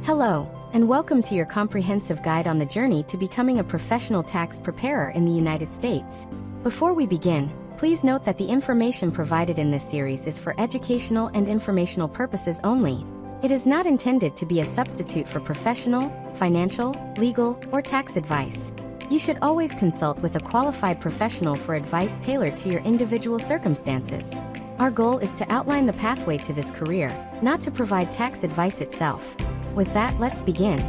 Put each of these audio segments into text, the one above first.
Hello, and welcome to your comprehensive guide on the journey to becoming a professional tax preparer in the United States. Before we begin, please note that the information provided in this series is for educational and informational purposes only. It is not intended to be a substitute for professional, financial, legal, or tax advice. You should always consult with a qualified professional for advice tailored to your individual circumstances. Our goal is to outline the pathway to this career, not to provide tax advice itself. With that, let's begin.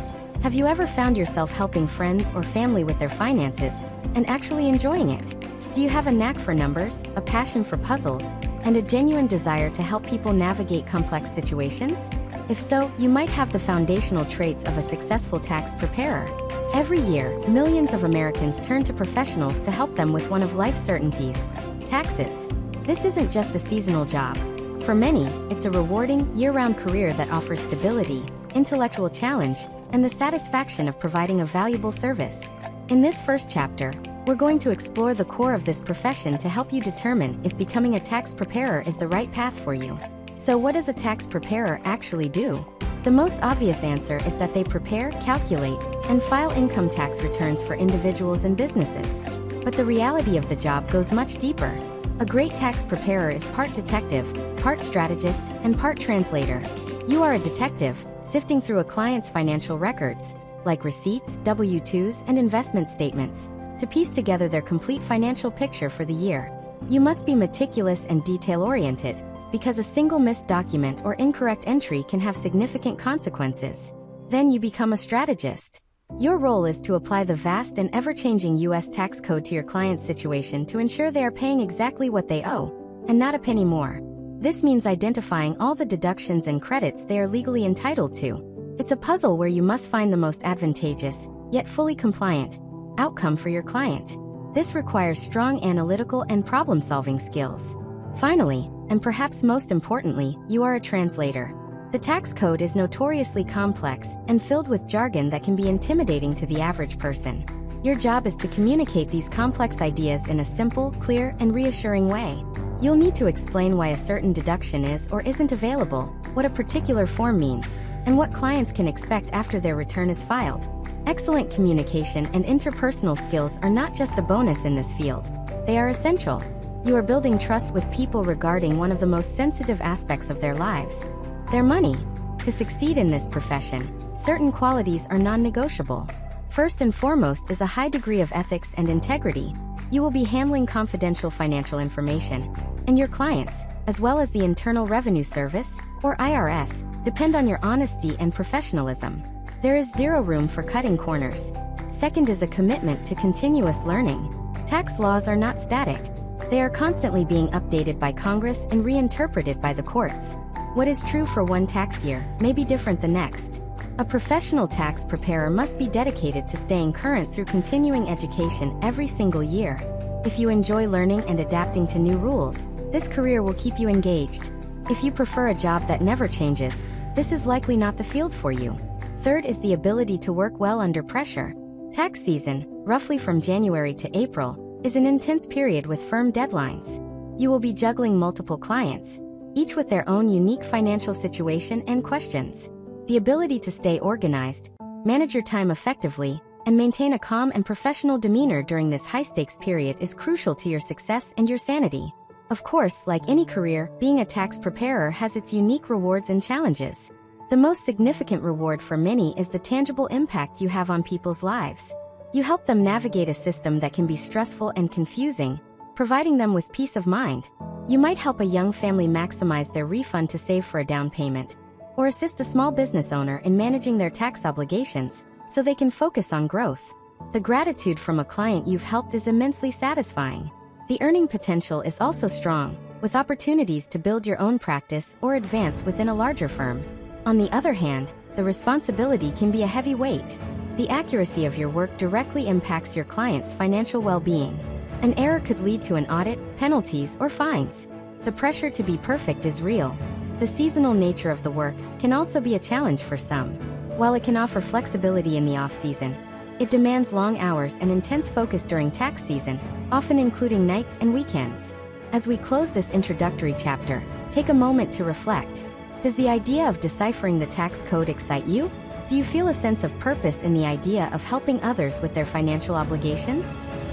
Have you ever found yourself helping friends or family with their finances, and actually enjoying it? Do you have a knack for numbers, a passion for puzzles, and a genuine desire to help people navigate complex situations? If so, you might have the foundational traits of a successful tax preparer. Every year, millions of Americans turn to professionals to help them with one of life's certainties: taxes. This isn't just a seasonal job. For many, it's a rewarding, year-round career that offers stability, intellectual challenge, and the satisfaction of providing a valuable service. In this first chapter, we're going to explore the core of this profession to help you determine if becoming a tax preparer is the right path for you. So what does a tax preparer actually do? The most obvious answer is that they prepare, calculate, and file income tax returns for individuals and businesses. But the reality of the job goes much deeper. A great tax preparer is part detective, part strategist, and part translator. You are a detective, sifting through a client's financial records, like receipts, W-2s, and investment statements, to piece together their complete financial picture for the year. You must be meticulous and detail-oriented, because a single missed document or incorrect entry can have significant consequences. Then you become a strategist. Your role is to apply the vast and ever-changing U.S. tax code to your client's situation to ensure they are paying exactly what they owe, and not a penny more. This means identifying all the deductions and credits they are legally entitled to. It's a puzzle where you must find the most advantageous, yet fully compliant, outcome for your client. This requires strong analytical and problem-solving skills. Finally, and perhaps most importantly, you are a translator. The tax code is notoriously complex and filled with jargon that can be intimidating to the average person. Your job is to communicate these complex ideas in a simple, clear, and reassuring way. You'll need to explain why a certain deduction is or isn't available, what a particular form means, and what clients can expect after their return is filed. Excellent communication and interpersonal skills are not just a bonus in this field. They are essential. You are building trust with people regarding one of the most sensitive aspects of their lives: their money. To succeed in this profession, certain qualities are non-negotiable. First and foremost is a high degree of ethics and integrity. You will be handling confidential financial information, and your clients, as well as the Internal Revenue Service, or IRS, depend on your honesty and professionalism. There is zero room for cutting corners. Second is a commitment to continuous learning. Tax laws are not static. They are constantly being updated by Congress and reinterpreted by the courts. What is true for one tax year may be different the next. A professional tax preparer must be dedicated to staying current through continuing education every single year. If you enjoy learning and adapting to new rules, this career will keep you engaged. If you prefer a job that never changes, this is likely not the field for you. Third is the ability to work well under pressure. Tax season, roughly from January to April, is an intense period with firm deadlines. You will be juggling multiple clients, each with their own unique financial situation and questions. The ability to stay organized, manage your time effectively, and maintain a calm and professional demeanor during this high-stakes period is crucial to your success and your sanity. Of course, like any career, being a tax preparer has its unique rewards and challenges. The most significant reward for many is the tangible impact you have on people's lives. You help them navigate a system that can be stressful and confusing, providing them with peace of mind. You might help a young family maximize their refund to save for a down payment, or assist a small business owner in managing their tax obligations so they can focus on growth. The gratitude from a client you've helped is immensely satisfying. The earning potential is also strong, with opportunities to build your own practice or advance within a larger firm. On the other hand, the responsibility can be a heavy weight. The accuracy of your work directly impacts your client's financial well-being. An error could lead to an audit, penalties, or fines. The pressure to be perfect is real. The seasonal nature of the work can also be a challenge for some. While it can offer flexibility in the off-season, it demands long hours and intense focus during tax season, often including nights and weekends. As we close this introductory chapter, take a moment to reflect. Does the idea of deciphering the tax code excite you? Do you feel a sense of purpose in the idea of helping others with their financial obligations?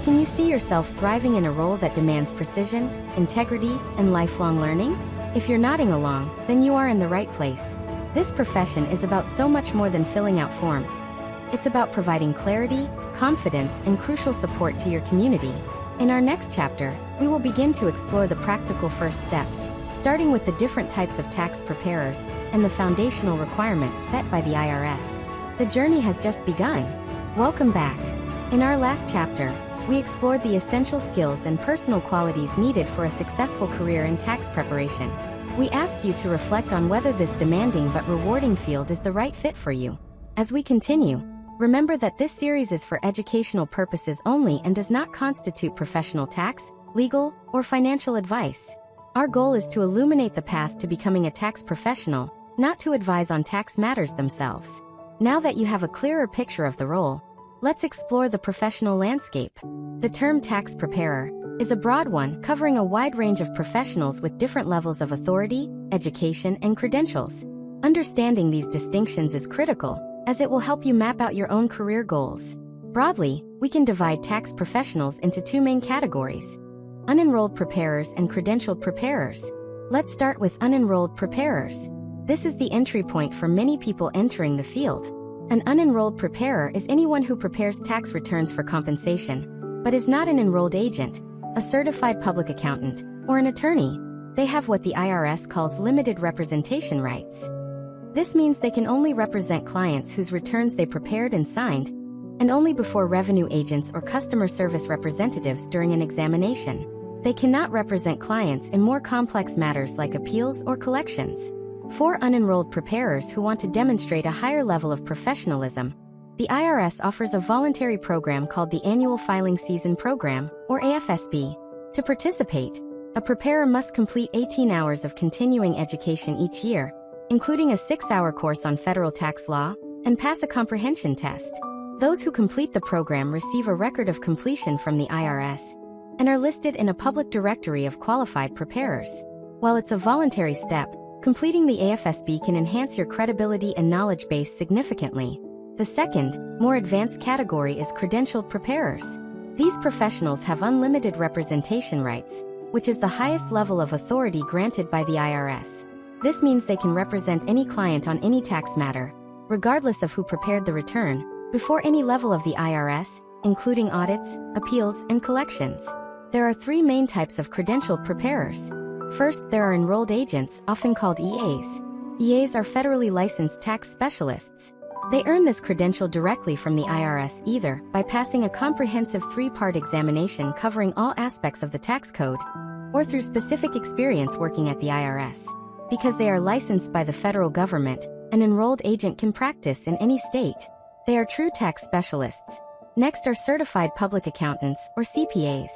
Can you see yourself thriving in a role that demands precision, integrity, and lifelong learning? If you're nodding along, then you are in the right place. This profession is about so much more than filling out forms. It's about providing clarity, confidence, and crucial support to your community. In our next chapter, we will begin to explore the practical first steps, starting with the different types of tax preparers and the foundational requirements set by the IRS. The journey has just begun. Welcome back. In our last chapter, we explored the essential skills and personal qualities needed for a successful career in tax preparation. We asked you to reflect on whether this demanding but rewarding field is the right fit for you. As we continue, remember that this series is for educational purposes only and does not constitute professional tax, legal, or financial advice. Our goal is to illuminate the path to becoming a tax professional, not to advise on tax matters themselves. Now that you have a clearer picture of the role, let's explore the professional landscape. The term tax preparer is a broad one covering a wide range of professionals with different levels of authority, education, and credentials. Understanding these distinctions is critical, as it will help you map out your own career goals. Broadly, we can divide tax professionals into two main categories: unenrolled preparers and credentialed preparers. Let's start with unenrolled preparers. This is the entry point for many people entering the field. An unenrolled preparer is anyone who prepares tax returns for compensation, but is not an enrolled agent, a certified public accountant, or an attorney. They have what the IRS calls limited representation rights. This means they can only represent clients whose returns they prepared and signed, and only before revenue agents or customer service representatives during an examination. They cannot represent clients in more complex matters like appeals or collections. For unenrolled preparers who want to demonstrate a higher level of professionalism, the IRS offers a voluntary program called the Annual Filing Season Program, or AFSP. To participate, a preparer must complete 18 hours of continuing education each year, including a 6-hour course on federal tax law, and pass a comprehension test. Those who complete the program receive a record of completion from the IRS and are listed in a public directory of qualified preparers. While it's a voluntary step, completing the AFSP can enhance your credibility and knowledge base significantly. The second, more advanced category is credentialed preparers. These professionals have unlimited representation rights, which is the highest level of authority granted by the IRS. This means they can represent any client on any tax matter, regardless of who prepared the return, before any level of the IRS, including audits, appeals, and collections. There are three main types of credentialed preparers. First, there are enrolled agents, often called EAs. EAs are federally licensed tax specialists. They earn this credential directly from the IRS either by passing a comprehensive 3-part examination covering all aspects of the tax code, or through specific experience working at the IRS. Because they are licensed by the federal government, an enrolled agent can practice in any state. They are true tax specialists. Next are certified public accountants, or CPAs.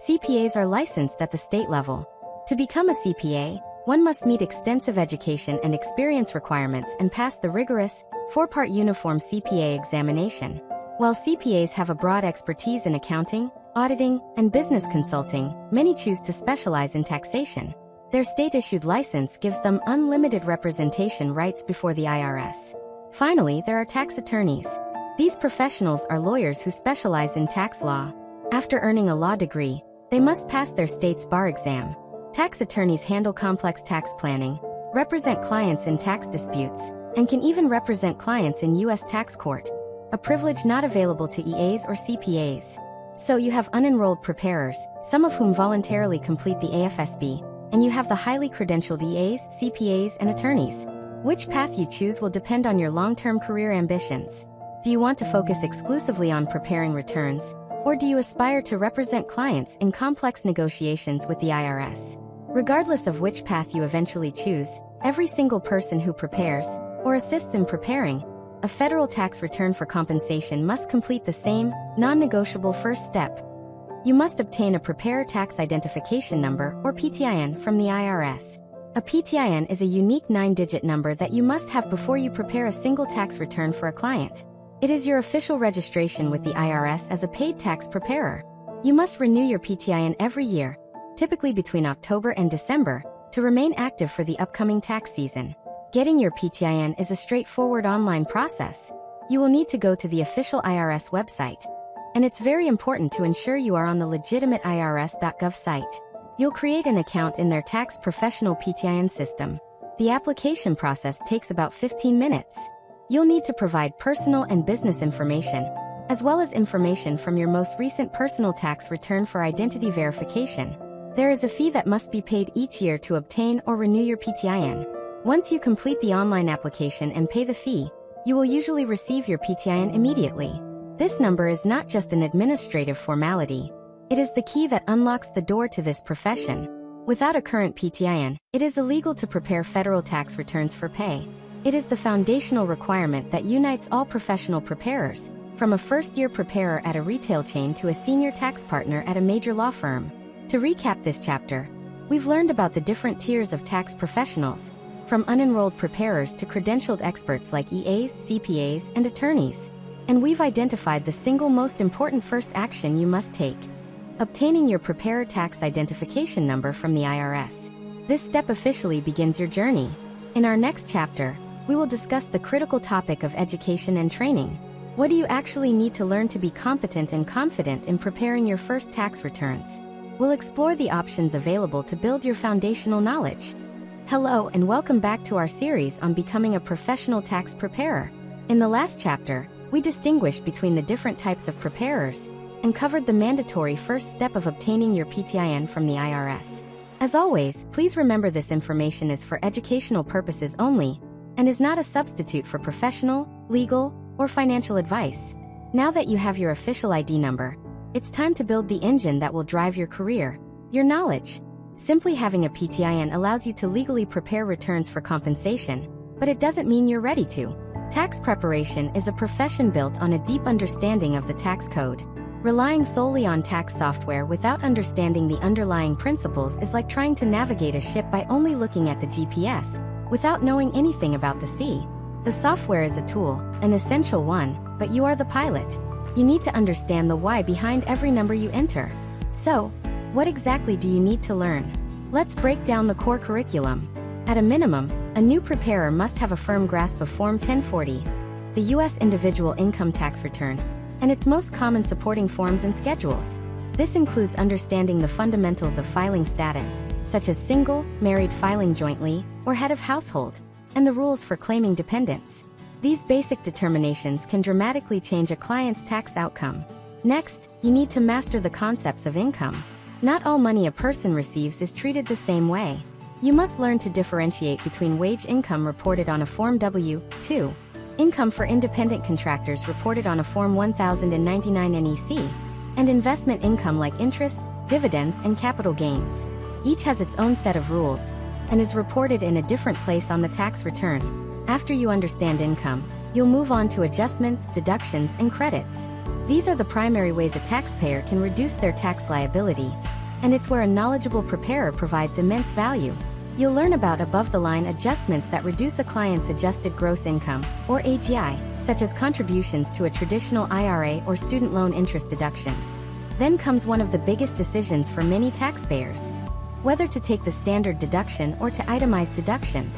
CPAs are licensed at the state level. To become a CPA, one must meet extensive education and experience requirements and pass the rigorous, 4-part uniform CPA examination. While CPAs have a broad expertise in accounting, auditing, and business consulting, many choose to specialize in taxation. Their state-issued license gives them unlimited representation rights before the IRS. Finally, there are tax attorneys. These professionals are lawyers who specialize in tax law. After earning a law degree, they must pass their state's bar exam. Tax attorneys handle complex tax planning, represent clients in tax disputes, and can even represent clients in U.S. tax court, a privilege not available to EAs or CPAs. So you have unenrolled preparers, some of whom voluntarily complete the AFSB, and you have the highly credentialed EAs, CPAs, and attorneys. Which path you choose will depend on your long-term career ambitions. Do you want to focus exclusively on preparing returns, or do you aspire to represent clients in complex negotiations with the IRS? Regardless of which path you eventually choose, every single person who prepares, or assists in preparing, a federal tax return for compensation must complete the same, non-negotiable first step. You must obtain a Preparer Tax Identification Number, or PTIN, from the IRS. A PTIN is a unique 9-digit number that you must have before you prepare a single tax return for a client. It is your official registration with the IRS as a paid tax preparer. You must renew your PTIN every year, typically between October and December, to remain active for the upcoming tax season. Getting your PTIN is a straightforward online process. You will need to go to the official IRS website, and it's very important to ensure you are on the legitimate irs.gov site. You'll create an account in their tax professional PTIN system. The application process takes about 15 minutes. You'll need to provide personal and business information, as well as information from your most recent personal tax return for identity verification. There is a fee that must be paid each year to obtain or renew your PTIN. Once you complete the online application and pay the fee, you will usually receive your PTIN immediately. This number is not just an administrative formality. It is the key that unlocks the door to this profession. Without a current PTIN, it is illegal to prepare federal tax returns for pay. It is the foundational requirement that unites all professional preparers, from a first-year preparer at a retail chain to a senior tax partner at a major law firm. To recap this chapter, we've learned about the different tiers of tax professionals, from unenrolled preparers to credentialed experts like EAs, CPAs, and attorneys. And we've identified the single most important first action you must take: obtaining your preparer tax identification number from the IRS. This step officially begins your journey. In our next chapter, we will discuss the critical topic of education and training. What do you actually need to learn to be competent and confident in preparing your first tax returns? We'll explore the options available to build your foundational knowledge. Hello and welcome back to our series on becoming a professional tax preparer. In the last chapter, we distinguished between the different types of preparers and covered the mandatory first step of obtaining your PTIN from the IRS. As always, please remember this information is for educational purposes only and is not a substitute for professional, legal, or financial advice. Now that you have your official ID number, it's time to build the engine that will drive your career, your knowledge. Simply having a PTIN allows you to legally prepare returns for compensation, but it doesn't mean you're ready to. Tax preparation is a profession built on a deep understanding of the tax code. Relying solely on tax software without understanding the underlying principles is like trying to navigate a ship by only looking at the GPS, without knowing anything about the sea. The software is a tool, an essential one, but you are the pilot. You need to understand the why behind every number you enter. So, what exactly do you need to learn? Let's break down the core curriculum. At a minimum, a new preparer must have a firm grasp of Form 1040, the U.S. individual income tax return, and its most common supporting forms and schedules. This includes understanding the fundamentals of filing status, such as single, married filing jointly, or head of household, and the rules for claiming dependents. These basic determinations can dramatically change a client's tax outcome. Next, you need to master the concepts of income. Not all money a person receives is treated the same way. You must learn to differentiate between wage income reported on a Form W-2, income for independent contractors reported on a Form 1099 NEC, and investment income like interest, dividends, and capital gains. Each has its own set of rules and is reported in a different place on the tax return. After you understand income, you'll move on to adjustments, deductions, and credits. These are the primary ways a taxpayer can reduce their tax liability, and it's where a knowledgeable preparer provides immense value. You'll learn about above-the-line adjustments that reduce a client's adjusted gross income, or AGI, such as contributions to a traditional IRA or student loan interest deductions. Then comes one of the biggest decisions for many taxpayers: whether to take the standard deduction or to itemize deductions.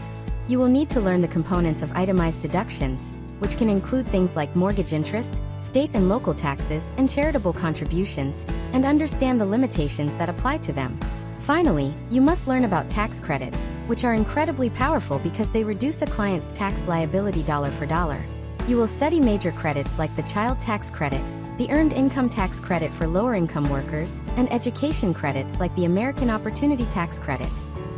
You will need to learn the components of itemized deductions, which can include things like mortgage interest, state and local taxes, and charitable contributions, and understand the limitations that apply to them. Finally, you must learn about tax credits, which are incredibly powerful because they reduce a client's tax liability dollar for dollar. You will study major credits like the child tax credit, the earned income tax credit for lower-income workers, and education credits like the American Opportunity Tax Credit.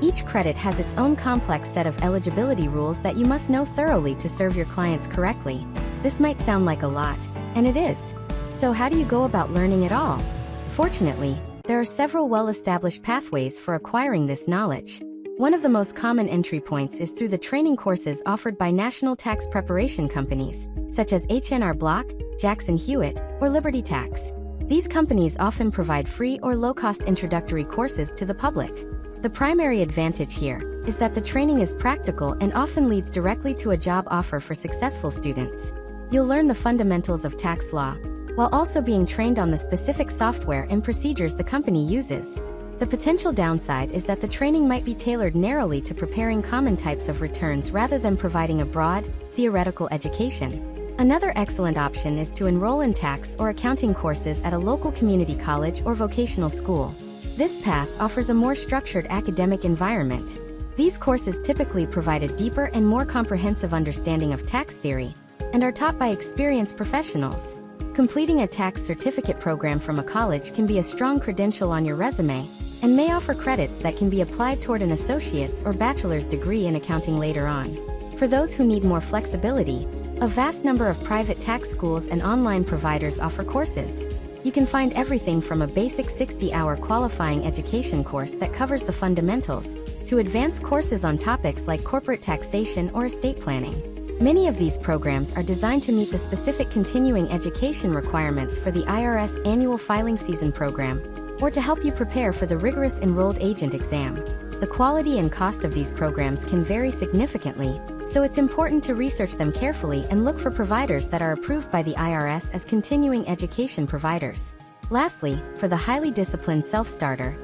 Each credit has its own complex set of eligibility rules that you must know thoroughly to serve your clients correctly. This might sound like a lot, and it is. So how do you go about learning it all? Fortunately, there are several well-established pathways for acquiring this knowledge. One of the most common entry points is through the training courses offered by national tax preparation companies, such as H&R Block, Jackson Hewitt, or Liberty Tax. These companies often provide free or low-cost introductory courses to the public. The primary advantage here is that the training is practical and often leads directly to a job offer for successful students. You'll learn the fundamentals of tax law, while also being trained on the specific software and procedures the company uses. The potential downside is that the training might be tailored narrowly to preparing common types of returns rather than providing a broad, theoretical education. Another excellent option is to enroll in tax or accounting courses at a local community college or vocational school. This path offers a more structured academic environment. These courses typically provide a deeper and more comprehensive understanding of tax theory, and are taught by experienced professionals. Completing a tax certificate program from a college can be a strong credential on your resume, and may offer credits that can be applied toward an associate's or bachelor's degree in accounting later on. For those who need more flexibility, a vast number of private tax schools and online providers offer courses. You can find everything from a basic 60-hour qualifying education course that covers the fundamentals, to advanced courses on topics like corporate taxation or estate planning. Many of these programs are designed to meet the specific continuing education requirements for the IRS annual filing season program, or to help you prepare for the rigorous enrolled agent exam. The quality and cost of these programs can vary significantly, so it's important to research them carefully and look for providers that are approved by the IRS as continuing education providers. Lastly, for the highly disciplined self-starter,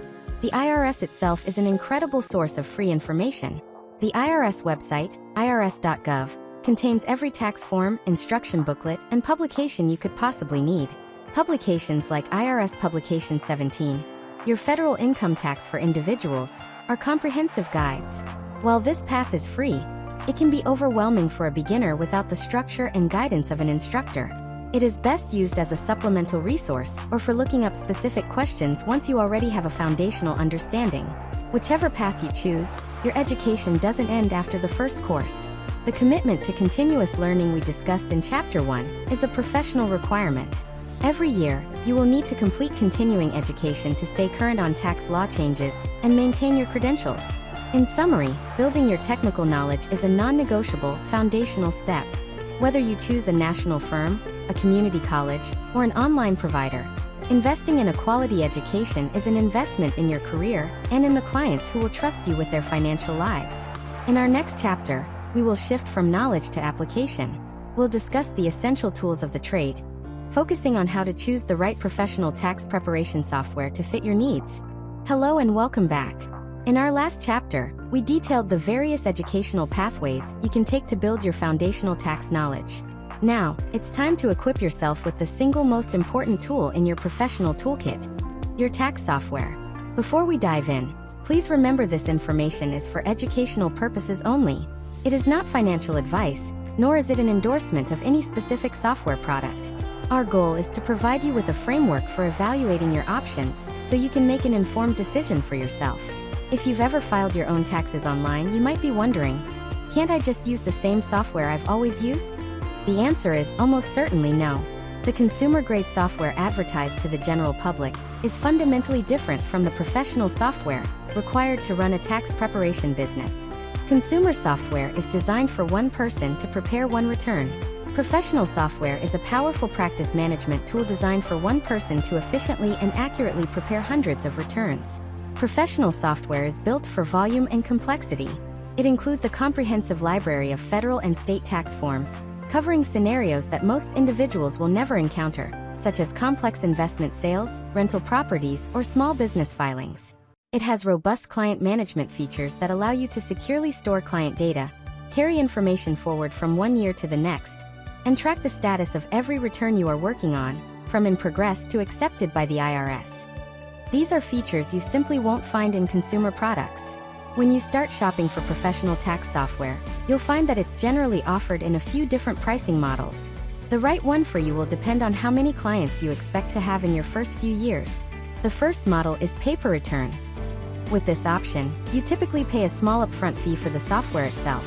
the IRS itself is an incredible source of free information. The IRS website, irs.gov, contains every tax form, instruction booklet, and publication you could possibly need. Publications like IRS Publication 17, Your Federal Income Tax for Individuals, are comprehensive guides. While this path is free, it can be overwhelming for a beginner without the structure and guidance of an instructor. It is best used as a supplemental resource or for looking up specific questions once you already have a foundational understanding. Whichever path you choose, your education doesn't end after the first course. The commitment to continuous learning we discussed in Chapter 1 is a professional requirement. Every year, you will need to complete continuing education to stay current on tax law changes and maintain your credentials. In summary, building your technical knowledge is a non-negotiable, foundational step. Whether you choose a national firm, a community college, or an online provider, investing in a quality education is an investment in your career and in the clients who will trust you with their financial lives. In our next chapter, we will shift from knowledge to application. We'll discuss the essential tools of the trade, focusing on how to choose the right professional tax preparation software to fit your needs. Hello and welcome back. In our last chapter, we detailed the various educational pathways you can take to build your foundational tax knowledge. Now, it's time to equip yourself with the single most important tool in your professional toolkit, your tax software. Before we dive in, please remember this information is for educational purposes only. It is not financial advice, nor is it an endorsement of any specific software product. Our goal is to provide you with a framework for evaluating your options so you can make an informed decision for yourself. If you've ever filed your own taxes online, you might be wondering, can't I just use the same software I've always used? The answer is almost certainly no. The consumer-grade software advertised to the general public is fundamentally different from the professional software required to run a tax preparation business. Consumer software is designed for one person to prepare one return. Professional software is a powerful practice management tool designed for one person to efficiently and accurately prepare hundreds of returns. Professional software is built for volume and complexity. It includes a comprehensive library of federal and state tax forms, covering scenarios that most individuals will never encounter, such as complex investment sales, rental properties, or small business filings. It has robust client management features that allow you to securely store client data, carry information forward from one year to the next, and track the status of every return you are working on, from in progress to accepted by the IRS. These are features you simply won't find in consumer products. When you start shopping for professional tax software, you'll find that it's generally offered in a few different pricing models. The right one for you will depend on how many clients you expect to have in your first few years. The first model is pay-per-return. With this option, you typically pay a small upfront fee for the software itself,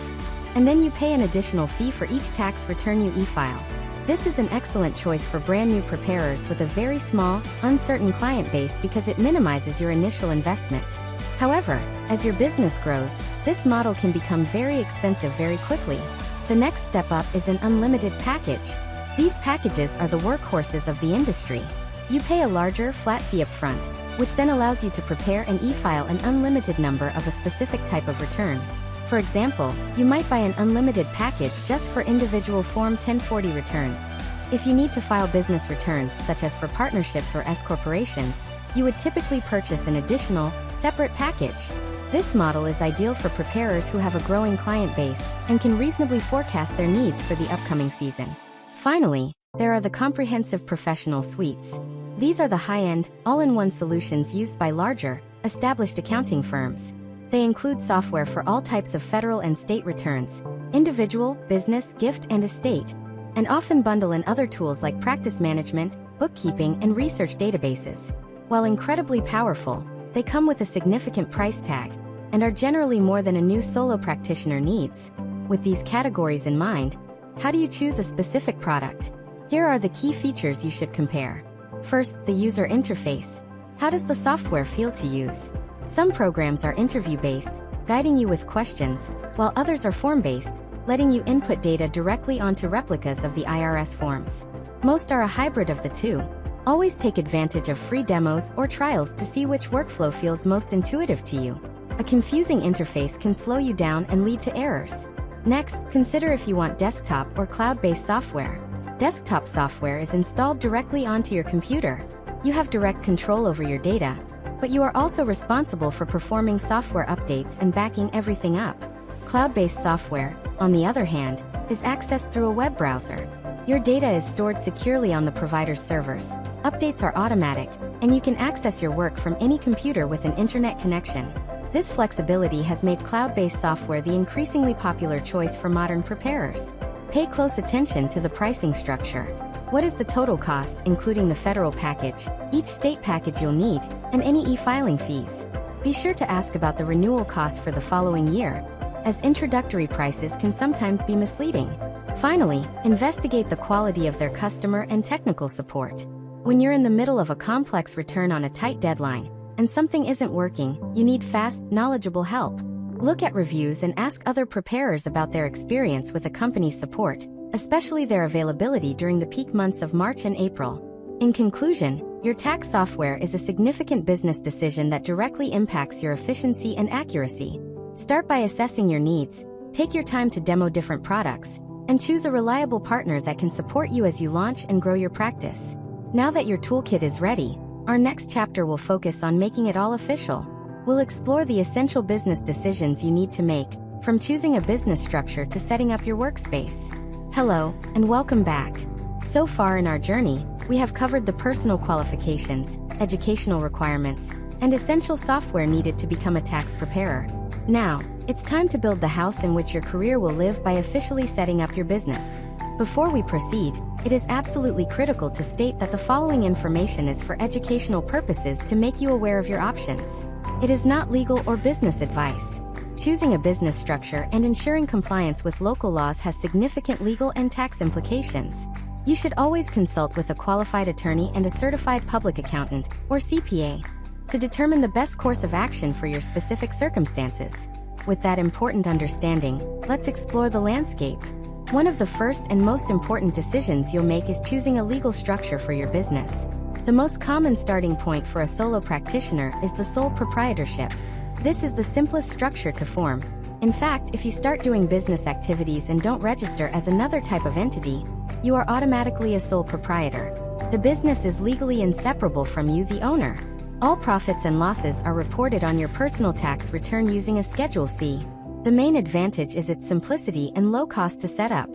and then you pay an additional fee for each tax return you e-file. This is an excellent choice for brand new preparers with a very small, uncertain client base because it minimizes your initial investment. However, as your business grows, this model can become very expensive very quickly. The next step up is an unlimited package. These packages are the workhorses of the industry. You pay a larger, flat fee upfront, which then allows you to prepare and e-file an unlimited number of a specific type of return. For example, you might buy an unlimited package just for individual Form 1040 returns. If you need to file business returns such as for partnerships or S corporations, you would typically purchase an additional, separate package. This model is ideal for preparers who have a growing client base and can reasonably forecast their needs for the upcoming season. Finally, there are the comprehensive professional suites. These are the high-end, all-in-one solutions used by larger, established accounting firms. They include software for all types of federal and state returns, individual, business, gift, and estate, and often bundle in other tools like practice management, bookkeeping, and research databases. While incredibly powerful, they come with a significant price tag and are generally more than a new solo practitioner needs. With these categories in mind, how do you choose a specific product? Here are the key features you should compare. First, the user interface. How does the software feel to use? Some programs are interview-based, guiding you with questions, while others are form-based, letting you input data directly onto replicas of the IRS forms. Most are a hybrid of the two. Always take advantage of free demos or trials to see which workflow feels most intuitive to you. A confusing interface can slow you down and lead to errors. Next, consider if you want desktop or cloud-based software. Desktop software is installed directly onto your computer. You have direct control over your data, but you are also responsible for performing software updates and backing everything up. Cloud-based software, on the other hand, is accessed through a web browser. Your data is stored securely on the provider's servers. Updates are automatic, and you can access your work from any computer with an internet connection. This flexibility has made cloud-based software the increasingly popular choice for modern preparers. Pay close attention to the pricing structure. What is the total cost, including the federal package, each state package you'll need, and any e-filing fees? Be sure to ask about the renewal cost for the following year, as introductory prices can sometimes be misleading. Finally, investigate the quality of their customer and technical support. When you're in the middle of a complex return on a tight deadline, and something isn't working, you need fast, knowledgeable help. Look at reviews and ask other preparers about their experience with a company's support, especially their availability during the peak months of March and April. In conclusion, your tax software is a significant business decision that directly impacts your efficiency and accuracy. Start by assessing your needs, take your time to demo different products, and choose a reliable partner that can support you as you launch and grow your practice. Now that your toolkit is ready, our next chapter will focus on making it all official. We'll explore the essential business decisions you need to make, from choosing a business structure to setting up your workspace. Hello, and welcome back. So far in our journey, we have covered the personal qualifications, educational requirements, and essential software needed to become a tax preparer. Now, it's time to build the house in which your career will live by officially setting up your business. Before we proceed, it is absolutely critical to state that the following information is for educational purposes to make you aware of your options. It is not legal or business advice. Choosing a business structure and ensuring compliance with local laws has significant legal and tax implications. You should always consult with a qualified attorney and a certified public accountant, or CPA, to determine the best course of action for your specific circumstances. With that important understanding, let's explore the landscape. One of the first and most important decisions you'll make is choosing a legal structure for your business. The most common starting point for a solo practitioner is the sole proprietorship. This is the simplest structure to form. In fact, if you start doing business activities and don't register as another type of entity, you are automatically a sole proprietor. The business is legally inseparable from you, the owner. All profits and losses are reported on your personal tax return using a Schedule C. The main advantage is its simplicity and low cost to set up.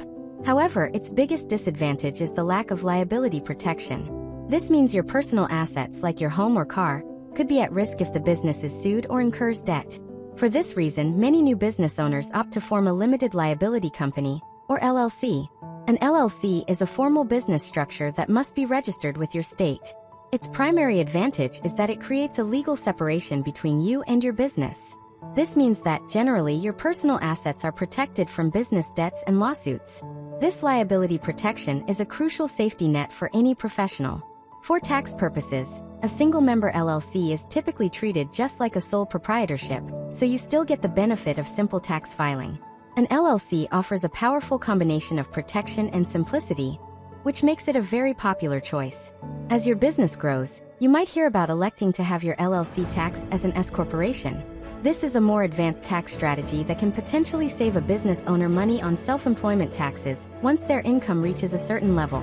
However, its biggest disadvantage is the lack of liability protection. This means your personal assets, like your home or car, could be at risk if the business is sued or incurs debt. For this reason, many new business owners opt to form a limited liability company, or LLC. An LLC is a formal business structure that must be registered with your state. Its primary advantage is that it creates a legal separation between you and your business. This means that, generally, your personal assets are protected from business debts and lawsuits. This liability protection is a crucial safety net for any professional. For tax purposes, a single-member LLC is typically treated just like a sole proprietorship, so you still get the benefit of simple tax filing. An LLC offers a powerful combination of protection and simplicity, which makes it a very popular choice. As your business grows, you might hear about electing to have your LLC taxed as an S corporation. This is a more advanced tax strategy that can potentially save a business owner money on self-employment taxes once their income reaches a certain level.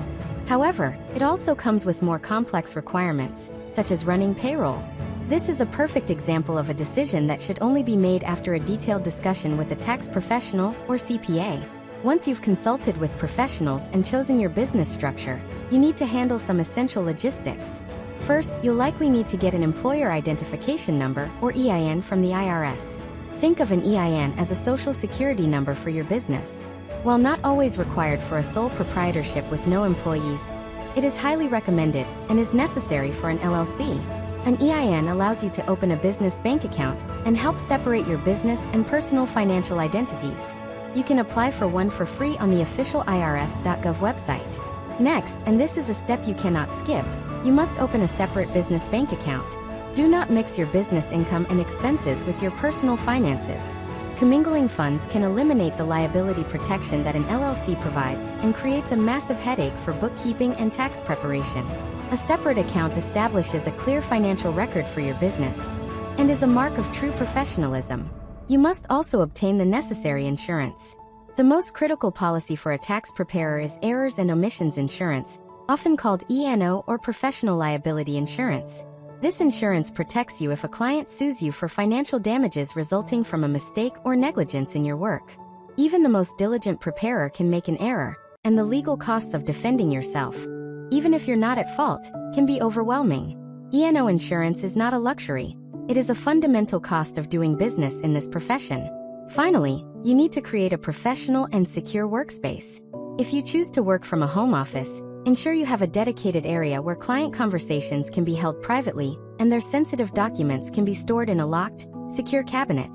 However, it also comes with more complex requirements, such as running payroll. This is a perfect example of a decision that should only be made after a detailed discussion with a tax professional or CPA. Once you've consulted with professionals and chosen your business structure, you need to handle some essential logistics. First, you'll likely need to get an employer identification number, or EIN, from the IRS. Think of an EIN as a social security number for your business. While not always required for a sole proprietorship with no employees, it is highly recommended and is necessary for an LLC. An EIN allows you to open a business bank account and helps separate your business and personal financial identities. You can apply for one for free on the official irs.gov website. Next, and this is a step you cannot skip, you must open a separate business bank account. Do not mix your business income and expenses with your personal finances. Commingling funds can eliminate the liability protection that an LLC provides and creates a massive headache for bookkeeping and tax preparation. A separate account establishes a clear financial record for your business and is a mark of true professionalism. You must also obtain the necessary insurance. The most critical policy for a tax preparer is errors and omissions insurance, often called E&O or professional liability insurance. This insurance protects you if a client sues you for financial damages resulting from a mistake or negligence in your work. Even the most diligent preparer can make an error, and the legal costs of defending yourself, even if you're not at fault, can be overwhelming. E&O insurance is not a luxury. It is a fundamental cost of doing business in this profession. Finally, you need to create a professional and secure workspace. If you choose to work from a home office, ensure you have a dedicated area where client conversations can be held privately and their sensitive documents can be stored in a locked, secure cabinet.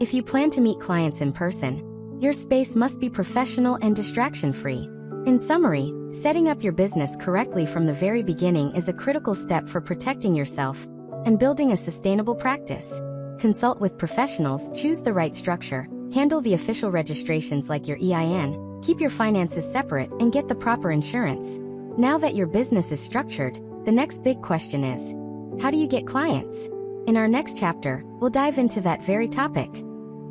If you plan to meet clients in person, your space must be professional and distraction-free. In summary, setting up your business correctly from the very beginning is a critical step for protecting yourself and building a sustainable practice. Consult with professionals, choose the right structure, handle the official registrations like your EIN, keep your finances separate, and get the proper insurance. Now that your business is structured, the next big question is, how do you get clients? In our next chapter, we'll dive into that very topic.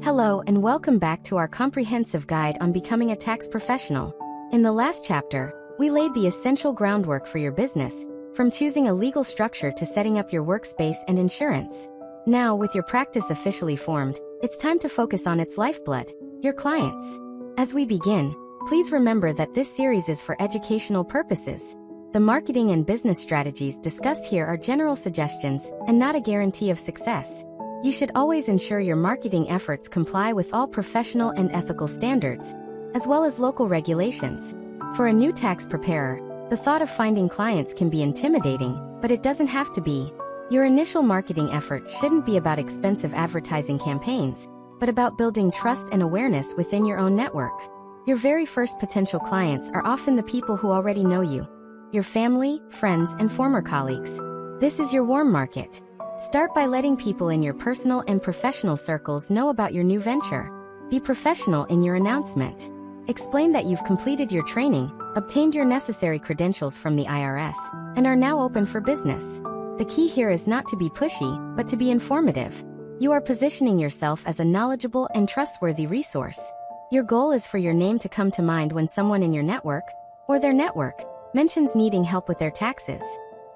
Hello and welcome back to our comprehensive guide on becoming a tax professional. In the last chapter, we laid the essential groundwork for your business, from choosing a legal structure to setting up your workspace and insurance. Now, with your practice officially formed, it's time to focus on its lifeblood, your clients. As we begin, please remember that this series is for educational purposes. The marketing and business strategies discussed here are general suggestions and not a guarantee of success. You should always ensure your marketing efforts comply with all professional and ethical standards, as well as local regulations. For a new tax preparer, the thought of finding clients can be intimidating, but it doesn't have to be. Your initial marketing efforts shouldn't be about expensive advertising campaigns, but about building trust and awareness within your own network. Your very first potential clients are often the people who already know you, your family, friends, and former colleagues. This is your warm market. Start by letting people in your personal and professional circles know about your new venture. Be professional in your announcement. Explain that you've completed your training, obtained your necessary credentials from the IRS, and are now open for business. The key here is not to be pushy, but to be informative. You are positioning yourself as a knowledgeable and trustworthy resource. Your goal is for your name to come to mind when someone in your network, or their network, mentions needing help with their taxes.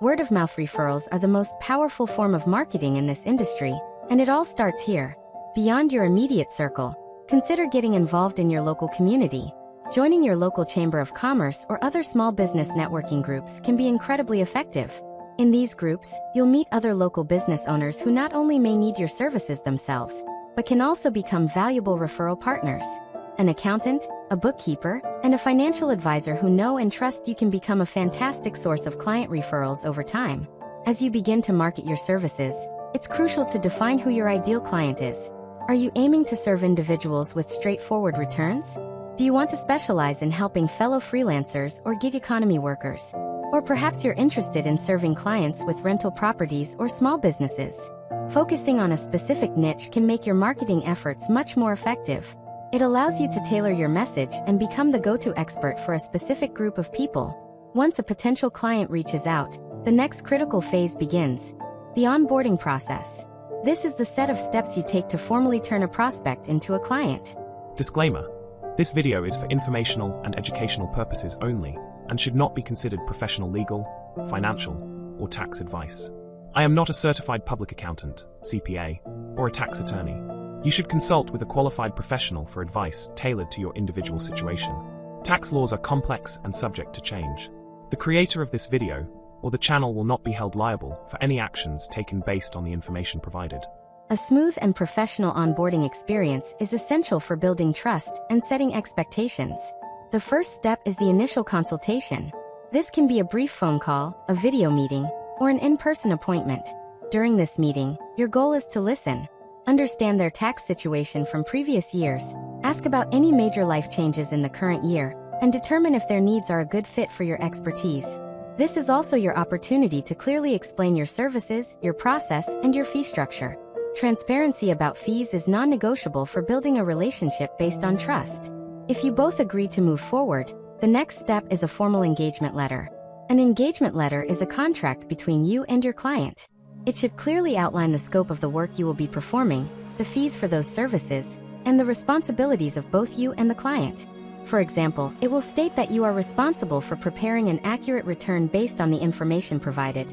Word-of-mouth referrals are the most powerful form of marketing in this industry, and it all starts here. Beyond your immediate circle, consider getting involved in your local community. Joining your local chamber of commerce or other small business networking groups can be incredibly effective. In these groups, you'll meet other local business owners who not only may need your services themselves, but can also become valuable referral partners. An accountant, a bookkeeper, and a financial advisor who know and trust you can become a fantastic source of client referrals over time. As you begin to market your services, it's crucial to define who your ideal client is. Are you aiming to serve individuals with straightforward returns? Do you want to specialize in helping fellow freelancers or gig economy workers? Or perhaps you're interested in serving clients with rental properties or small businesses. Focusing on a specific niche can make your marketing efforts much more effective. It allows you to tailor your message and become the go-to expert for a specific group of people. Once a potential client reaches out, the next critical phase begins: the onboarding process. This is the set of steps you take to formally turn a prospect into a client. Disclaimer: this video is for informational and educational purposes only, and should not be considered professional legal, financial, or tax advice. I am not a certified public accountant, CPA, or a tax attorney. You should consult with a qualified professional for advice tailored to your individual situation. Tax laws are complex and subject to change. The creator of this video or the channel will not be held liable for any actions taken based on the information provided. A smooth and professional onboarding experience is essential for building trust and setting expectations. The first step is the initial consultation. This can be a brief phone call, a video meeting, or an in-person appointment. During this meeting, your goal is to listen, understand their tax situation from previous years, ask about any major life changes in the current year, and determine if their needs are a good fit for your expertise. This is also your opportunity to clearly explain your services, your process, and your fee structure. Transparency about fees is non-negotiable for building a relationship based on trust. If you both agree to move forward, the next step is a formal engagement letter. An engagement letter is a contract between you and your client. It should clearly outline the scope of the work you will be performing, the fees for those services, and the responsibilities of both you and the client. For example, it will state that you are responsible for preparing an accurate return based on the information provided,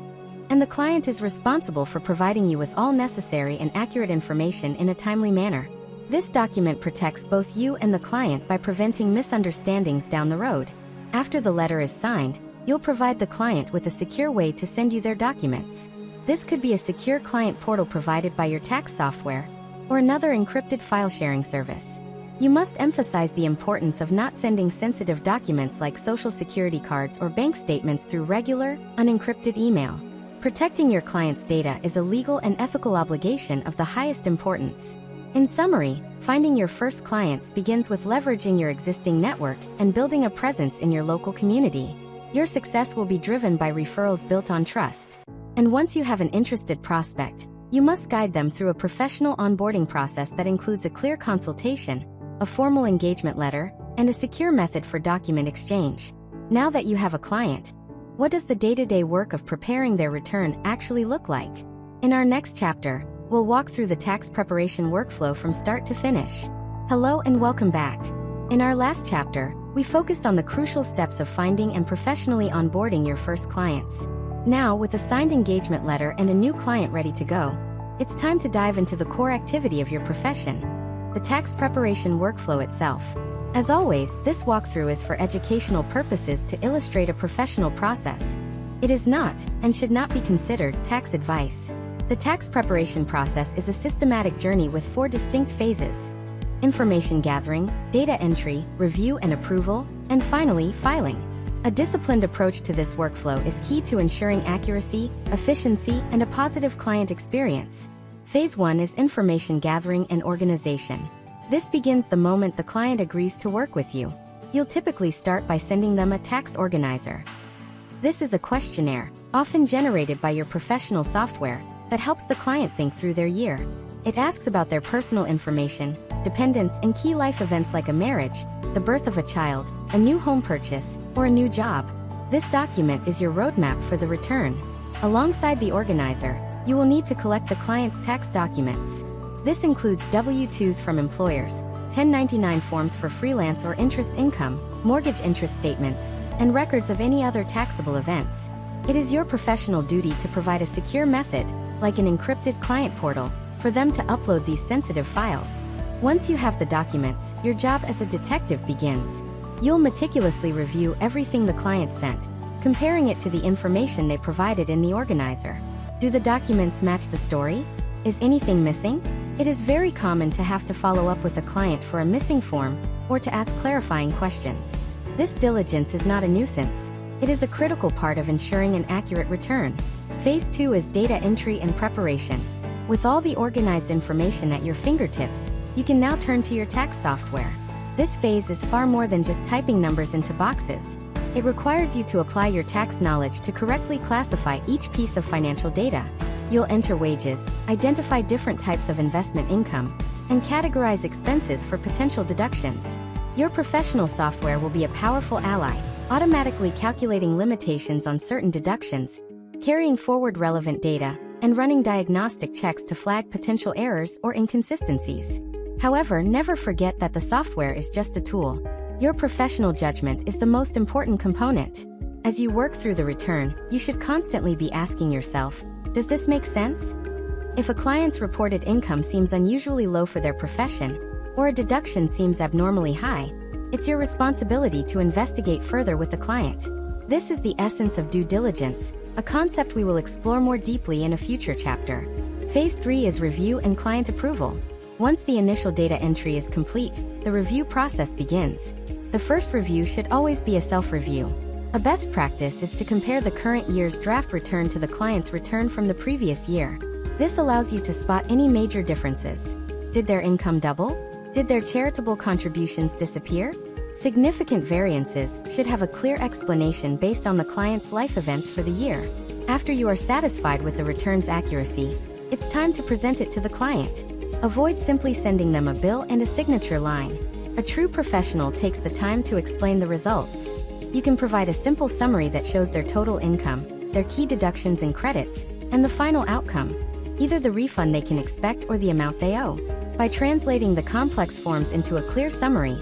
and the client is responsible for providing you with all necessary and accurate information in a timely manner. This document protects both you and the client by preventing misunderstandings down the road. After the letter is signed, you'll provide the client with a secure way to send you their documents. This could be a secure client portal provided by your tax software, or another encrypted file sharing service. You must emphasize the importance of not sending sensitive documents like social security cards or bank statements through regular, unencrypted email. Protecting your client's data is a legal and ethical obligation of the highest importance. In summary, finding your first clients begins with leveraging your existing network and building a presence in your local community. Your success will be driven by referrals built on trust. And once you have an interested prospect, you must guide them through a professional onboarding process that includes a clear consultation, a formal engagement letter, and a secure method for document exchange. Now that you have a client, what does the day-to-day work of preparing their return actually look like? In our next chapter, we'll walk through the tax preparation workflow from start to finish. Hello and welcome back. In our last chapter, we focused on the crucial steps of finding and professionally onboarding your first clients. Now, with a signed engagement letter and a new client ready to go, it's time to dive into the core activity of your profession, the tax preparation workflow itself. As always, this walkthrough is for educational purposes to illustrate a professional process. It is not, and should not be considered, tax advice. The tax preparation process is a systematic journey with 4 distinct phases: information gathering, data entry, review and approval, and finally, filing. A disciplined approach to this workflow is key to ensuring accuracy, efficiency, and a positive client experience. Phase 1 is information gathering and organization. This begins the moment the client agrees to work with you. You'll typically start by sending them a tax organizer. This is a questionnaire, often generated by your professional software, that helps the client think through their year. It asks about their personal information, dependents, and key life events like a marriage, the birth of a child, a new home purchase, or a new job. This document is your roadmap for the return. Alongside the organizer, you will need to collect the client's tax documents. This includes W-2s from employers, 1099 forms for freelance or interest income, mortgage interest statements, and records of any other taxable events. It is your professional duty to provide a secure method, like an encrypted client portal, for them to upload these sensitive files. Once you have the documents, your job as a detective begins. You'll meticulously review everything the client sent, comparing it to the information they provided in the organizer. Do the documents match the story? Is anything missing? It is very common to have to follow up with a client for a missing form, or to ask clarifying questions. This diligence is not a nuisance. It is a critical part of ensuring an accurate return. Phase 2 is data entry and preparation. With all the organized information at your fingertips, you can now turn to your tax software. This phase is far more than just typing numbers into boxes. It requires you to apply your tax knowledge to correctly classify each piece of financial data. You'll enter wages, identify different types of investment income, and categorize expenses for potential deductions. Your professional software will be a powerful ally, automatically calculating limitations on certain deductions, carrying forward relevant data, and running diagnostic checks to flag potential errors or inconsistencies. However, never forget that the software is just a tool. Your professional judgment is the most important component. As you work through the return, you should constantly be asking yourself, does this make sense? If a client's reported income seems unusually low for their profession, or a deduction seems abnormally high, it's your responsibility to investigate further with the client. This is the essence of due diligence, a concept we will explore more deeply in a future chapter. Phase 3 is review and client approval. Once the initial data entry is complete, the review process begins. The first review should always be a self-review. A best practice is to compare the current year's draft return to the client's return from the previous year. This allows you to spot any major differences. Did their income double? Did their charitable contributions disappear? Significant variances should have a clear explanation based on the client's life events for the year. After you are satisfied with the return's accuracy, it's time to present it to the client. Avoid simply sending them a bill and a signature line. A true professional takes the time to explain the results. You can provide a simple summary that shows their total income, their key deductions and credits, and the final outcome, either the refund they can expect or the amount they owe. By translating the complex forms into a clear summary,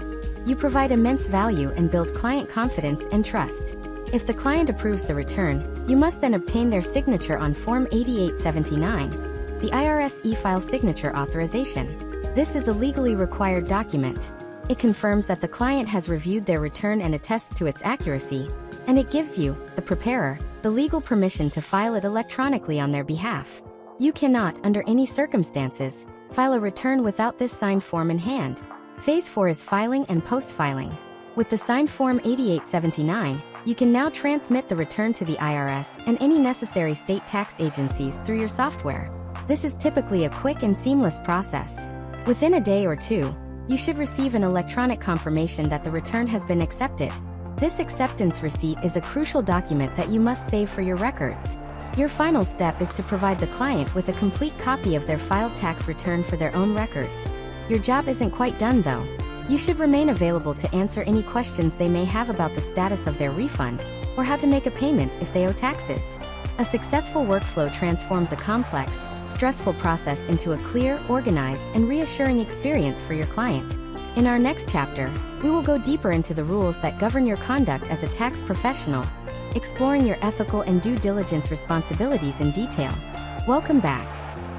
you provide immense value and build client confidence and trust. If the client approves the return, you must then obtain their signature on Form 8879, the IRS e-file signature authorization. This is a legally required document. It confirms that the client has reviewed their return and attests to its accuracy, and it gives you, the preparer, the legal permission to file it electronically on their behalf. You cannot, under any circumstances, file a return without this signed form in hand. Phase 4 is filing and post-filing. With the signed Form 8879, you can now transmit the return to the IRS and any necessary state tax agencies through your software. This is typically a quick and seamless process. Within a day or two, you should receive an electronic confirmation that the return has been accepted. This acceptance receipt is a crucial document that you must save for your records. Your final step is to provide the client with a complete copy of their filed tax return for their own records. Your job isn't quite done though. You should remain available to answer any questions they may have about the status of their refund, or how to make a payment if they owe taxes. A successful workflow transforms a complex, stressful process into a clear, organized, and reassuring experience for your client. In our next chapter, we will go deeper into the rules that govern your conduct as a tax professional, exploring your ethical and due diligence responsibilities in detail. Welcome back.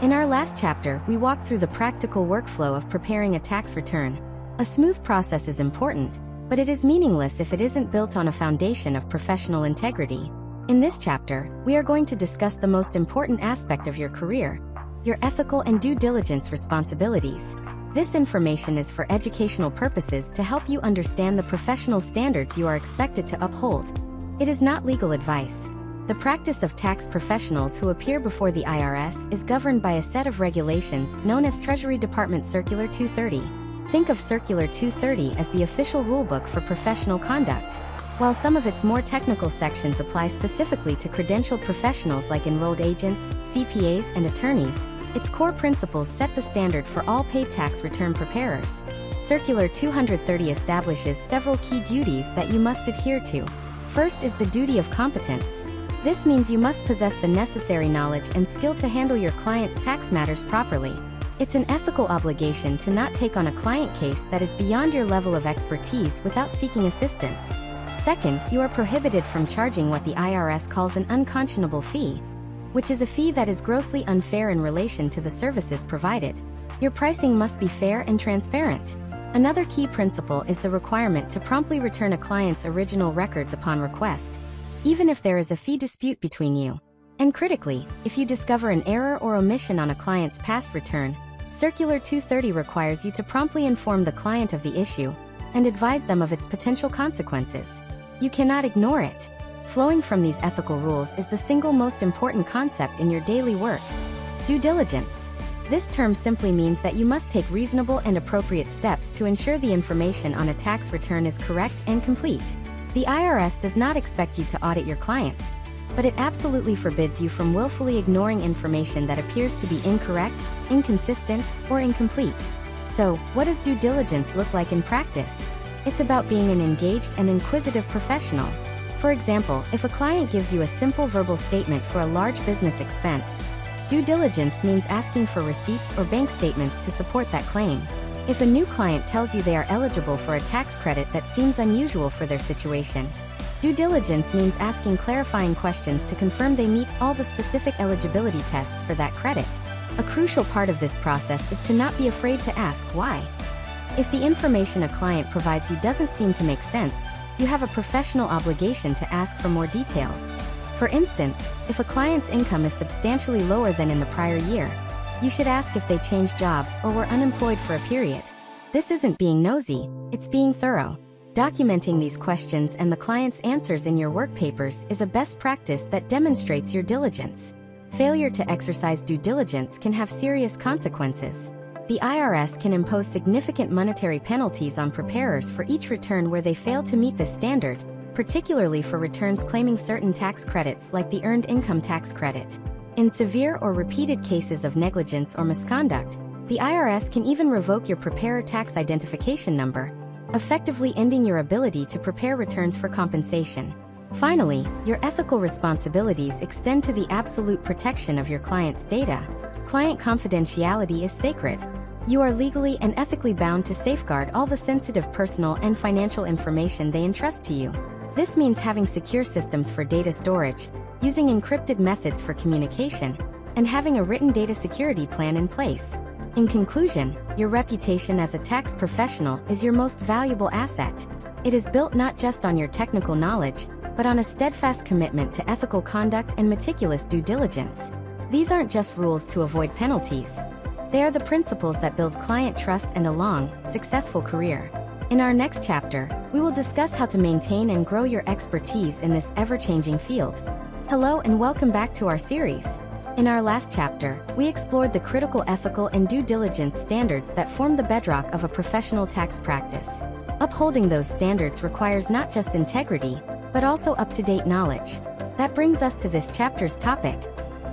In our last chapter, we walked through the practical workflow of preparing a tax return. A smooth process is important, but it is meaningless if it isn't built on a foundation of professional integrity. In this chapter, we are going to discuss the most important aspect of your career, your ethical and due diligence responsibilities. This information is for educational purposes to help you understand the professional standards you are expected to uphold. It is not legal advice. The practice of tax professionals who appear before the IRS is governed by a set of regulations known as Treasury Department Circular 230. Think of Circular 230 as the official rulebook for professional conduct. While some of its more technical sections apply specifically to credentialed professionals like enrolled agents, CPAs, and attorneys, its core principles set the standard for all paid tax return preparers. Circular 230 establishes several key duties that you must adhere to. First is the duty of competence. This means you must possess the necessary knowledge and skill to handle your client's tax matters properly. It's an ethical obligation to not take on a client case that is beyond your level of expertise without seeking assistance. Second, you are prohibited from charging what the IRS calls an unconscionable fee, which is a fee that is grossly unfair in relation to the services provided. Your pricing must be fair and transparent. Another key principle is the requirement to promptly return a client's original records upon request, even if there is a fee dispute between you. And critically, if you discover an error or omission on a client's past return, Circular 230 requires you to promptly inform the client of the issue and advise them of its potential consequences. You cannot ignore it. Flowing from these ethical rules is the single most important concept in your daily work: due diligence. This term simply means that you must take reasonable and appropriate steps to ensure the information on a tax return is correct and complete. The IRS does not expect you to audit your clients, but it absolutely forbids you from willfully ignoring information that appears to be incorrect, inconsistent, or incomplete. So, what does due diligence look like in practice? It's about being an engaged and inquisitive professional. For example, if a client gives you a simple verbal statement for a large business expense, due diligence means asking for receipts or bank statements to support that claim. If a new client tells you they are eligible for a tax credit that seems unusual for their situation, Due diligence means asking clarifying questions to confirm they meet all the specific eligibility tests for that credit. A crucial part of this process is to not be afraid to ask why. If the information a client provides you doesn't seem to make sense, you have a professional obligation to ask for more details. For instance, if a client's income is substantially lower than in the prior year, you should ask if they changed jobs or were unemployed for a period. This isn't being nosy, it's being thorough. Documenting these questions and the client's answers in your work papers is a best practice that demonstrates your diligence. Failure to exercise due diligence can have serious consequences. The IRS can impose significant monetary penalties on preparers for each return where they fail to meet this standard, particularly for returns claiming certain tax credits like the Earned Income Tax Credit. In severe or repeated cases of negligence or misconduct, the IRS can even revoke your preparer tax identification number, effectively ending your ability to prepare returns for compensation. Finally, your ethical responsibilities extend to the absolute protection of your client's data. Client confidentiality is sacred. You are legally and ethically bound to safeguard all the sensitive personal and financial information they entrust to you. This means having secure systems for data storage, using encrypted methods for communication, and having a written data security plan in place. In conclusion, your reputation as a tax professional is your most valuable asset. It is built not just on your technical knowledge, but on a steadfast commitment to ethical conduct and meticulous due diligence. These aren't just rules to avoid penalties. They are the principles that build client trust and a long, successful career. In our next chapter, we will discuss how to maintain and grow your expertise in this ever-changing field. Hello and welcome back to our series. In our last chapter, we explored the critical ethical and due diligence standards that form the bedrock of a professional tax practice. Upholding those standards requires not just integrity, but also up-to-date knowledge. That brings us to this chapter's topic: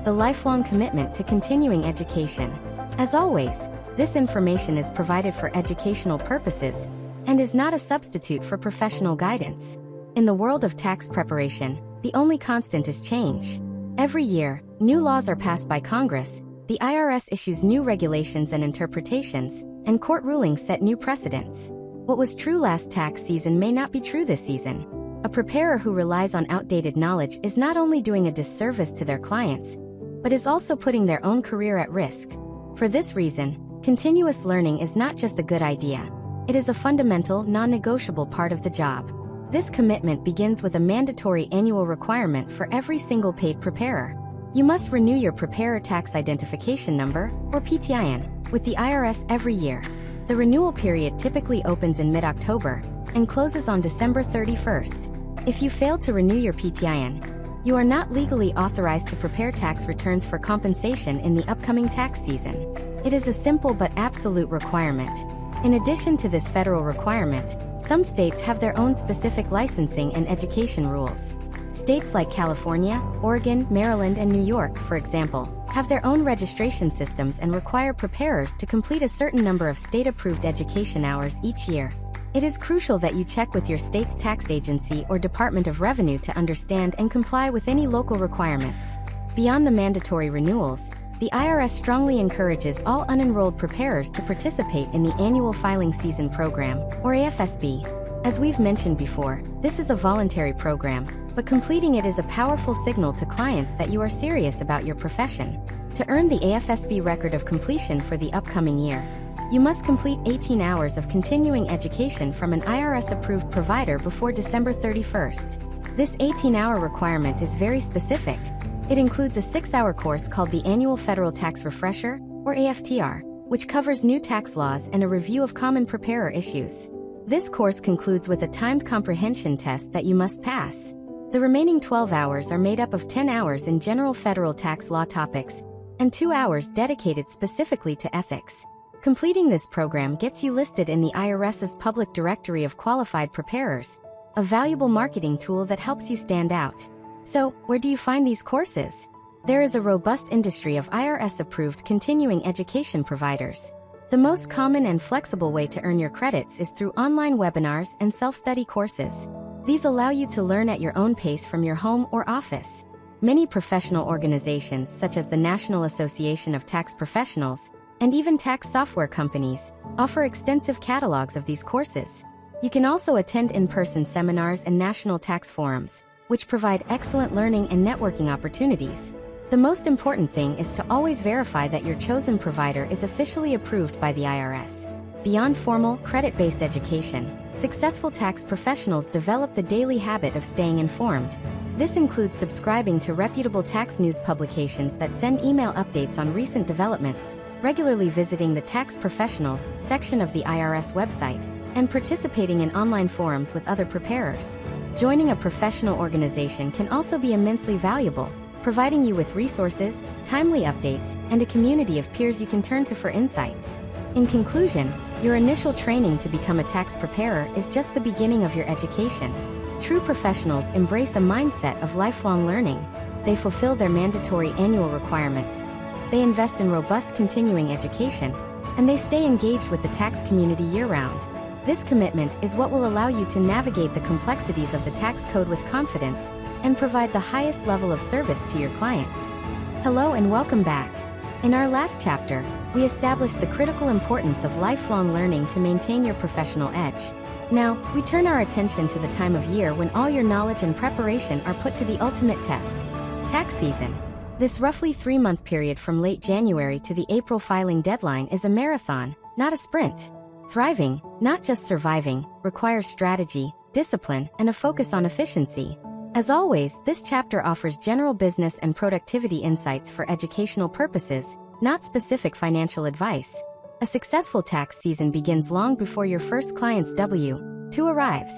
the lifelong commitment to continuing education. As always, this information is provided for educational purposes and is not a substitute for professional guidance. In the world of tax preparation, the only constant is change. Every year, new laws are passed by Congress, the IRS issues new regulations and interpretations, and court rulings set new precedents. What was true last tax season may not be true this season. A preparer who relies on outdated knowledge is not only doing a disservice to their clients, but is also putting their own career at risk. For this reason, continuous learning is not just a good idea. It is a fundamental, non-negotiable part of the job. This commitment begins with a mandatory annual requirement for every single paid preparer. You must renew your Preparer Tax Identification Number, or PTIN, with the IRS every year. The renewal period typically opens in mid-October and closes on December 31st. If you fail to renew your PTIN, you are not legally authorized to prepare tax returns for compensation in the upcoming tax season. It is a simple but absolute requirement. In addition to this federal requirement, some states have their own specific licensing and education rules. States like California, Oregon, Maryland, and New York, for example, have their own registration systems and require preparers to complete a certain number of state-approved education hours each year. It is crucial that you check with your state's tax agency or Department of Revenue to understand and comply with any local requirements. Beyond the mandatory renewals, the IRS strongly encourages all unenrolled preparers to participate in the Annual Filing Season Program, or AFSB. As we've mentioned before, this is a voluntary program, but completing it is a powerful signal to clients that you are serious about your profession. To earn the AFSB record of completion for the upcoming year, you must complete 18 hours of continuing education from an IRS-approved provider before December 31st. This 18-hour requirement is very specific. It includes a 6-hour course called the Annual Federal Tax Refresher, or AFTR, which covers new tax laws and a review of common preparer issues. This course concludes with a timed comprehension test that you must pass. The remaining 12 hours are made up of 10 hours in general federal tax law topics and 2 hours dedicated specifically to ethics. Completing this program gets you listed in the IRS's public directory of qualified preparers, a valuable marketing tool that helps you stand out. So, where do you find these courses? There is a robust industry of IRS-approved continuing education providers. The most common and flexible way to earn your credits is through online webinars and self-study courses. These allow you to learn at your own pace from your home or office. Many professional organizations, such as the National Association of Tax Professionals, and even tax software companies, offer extensive catalogs of these courses. You can also attend in-person seminars and national tax forums, which provide excellent learning and networking opportunities. The most important thing is to always verify that your chosen provider is officially approved by the IRS. Beyond formal, credit-based education, successful tax professionals develop the daily habit of staying informed. This includes subscribing to reputable tax news publications that send email updates on recent developments, regularly visiting the Tax Professionals section of the IRS website, and participating in online forums with other preparers. Joining a professional organization can also be immensely valuable, providing you with resources, timely updates, and a community of peers you can turn to for insights. In conclusion, your initial training to become a tax preparer is just the beginning of your education. True professionals embrace a mindset of lifelong learning. They fulfill their mandatory annual requirements. They invest in robust continuing education, and they stay engaged with the tax community year-round. This commitment is what will allow you to navigate the complexities of the tax code with confidence and provide the highest level of service to your clients. Hello and welcome back. In our last chapter, we established the critical importance of lifelong learning to maintain your professional edge. Now, we turn our attention to the time of year when all your knowledge and preparation are put to the ultimate test: tax season. This roughly 3-month period from late January to the April filing deadline is a marathon, not a sprint. Thriving, not just surviving, requires strategy, discipline, and a focus on efficiency. As always, this chapter offers general business and productivity insights for educational purposes, not specific financial advice. A successful tax season begins long before your first client's W-2 arrives.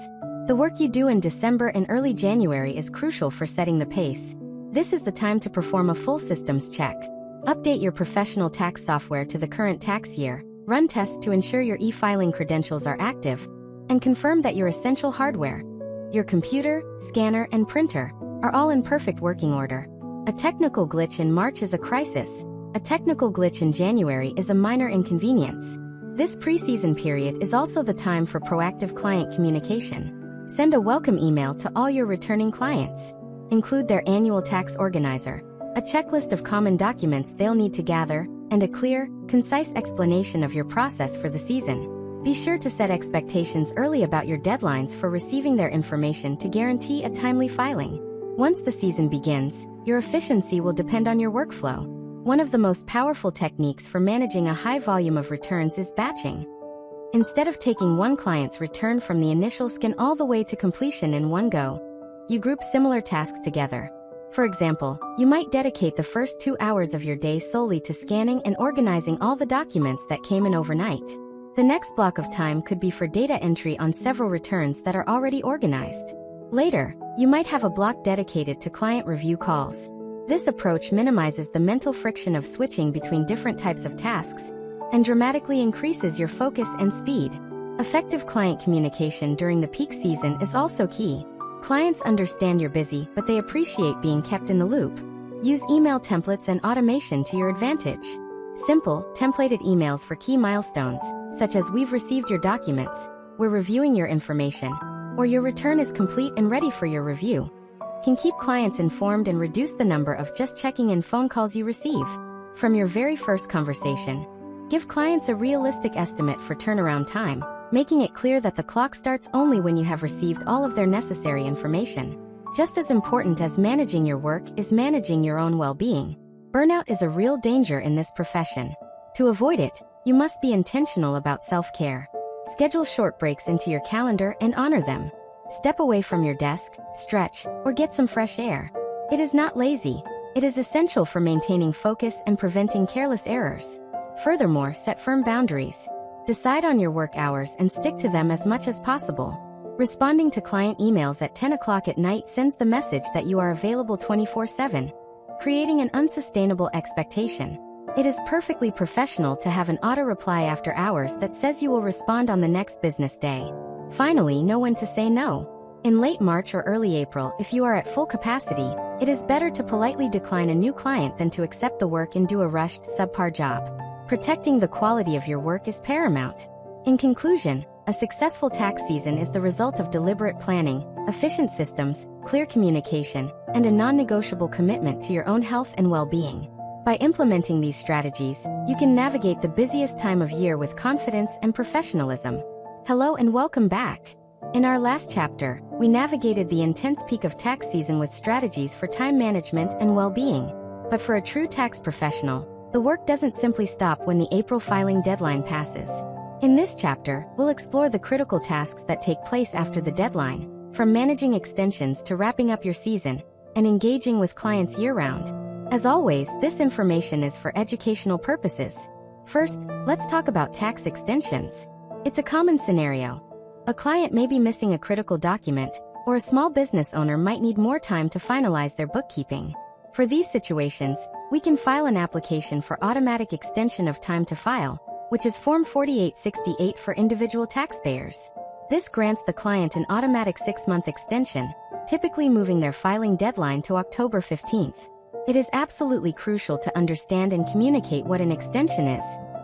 The work you do in December and early January is crucial for setting the pace. This is the time to perform a full systems check. Update your professional tax software to the current tax year, run tests to ensure your e-filing credentials are active, and confirm that your essential hardware, your computer, scanner, and printer, are all in perfect working order. A technical glitch in March is a crisis. A technical glitch in January is a minor inconvenience. This pre-season period is also the time for proactive client communication. Send a welcome email to all your returning clients. Include their annual tax organizer, a checklist of common documents they'll need to gather, and a clear, concise explanation of your process for the season. Be sure to set expectations early about your deadlines for receiving their information to guarantee a timely filing. Once the season begins, your efficiency will depend on your workflow. One of the most powerful techniques for managing a high volume of returns is batching. Instead of taking one client's return from the initial scan all the way to completion in one go, you group similar tasks together. For example, you might dedicate the first 2 hours of your day solely to scanning and organizing all the documents that came in overnight. The next block of time could be for data entry on several returns that are already organized. Later, you might have a block dedicated to client review calls. This approach minimizes the mental friction of switching between different types of tasks and dramatically increases your focus and speed. Effective client communication during the peak season is also key. Clients understand you're busy, but they appreciate being kept in the loop. Use email templates and automation to your advantage. Simple, templated emails for key milestones, such as "We've received your documents," "We're reviewing your information," or "Your return is complete and ready for your review," can keep clients informed and reduce the number of just checking in phone calls you receive. From your very first conversation, give clients a realistic estimate for turnaround time, making it clear that the clock starts only when you have received all of their necessary information. Just as important as managing your work is managing your own well-being. Burnout is a real danger in this profession. To avoid it, you must be intentional about self-care. Schedule short breaks into your calendar and honor them. Step away from your desk, stretch, or get some fresh air. It is not lazy. It is essential for maintaining focus and preventing careless errors. Furthermore, set firm boundaries. Decide on your work hours and stick to them as much as possible. Responding to client emails at 10 o'clock at night sends the message that you are available 24/7, creating an unsustainable expectation. It is perfectly professional to have an auto-reply after hours that says you will respond on the next business day. Finally, know when to say no. In late March or early April, if you are at full capacity, it is better to politely decline a new client than to accept the work and do a rushed, subpar job. Protecting the quality of your work is paramount. In conclusion, a successful tax season is the result of deliberate planning, efficient systems, clear communication, and a non-negotiable commitment to your own health and well-being. By implementing these strategies, you can navigate the busiest time of year with confidence and professionalism. Hello and welcome back. In our last chapter, we navigated the intense peak of tax season with strategies for time management and well-being. But for a true tax professional, the work doesn't simply stop when the April filing deadline passes. In this chapter, we'll explore the critical tasks that take place after the deadline, from managing extensions to wrapping up your season and engaging with clients year-round. As always, this information is for educational purposes. First, let's talk about tax extensions. It's a common scenario. A client may be missing a critical document, or a small business owner might need more time to finalize their bookkeeping. For these situations, we can file an application for automatic extension of time to file, which is Form 4868 for individual taxpayers. This grants the client an automatic 6-month extension, typically moving their filing deadline to October 15th. It is absolutely crucial to understand and communicate what an extension is,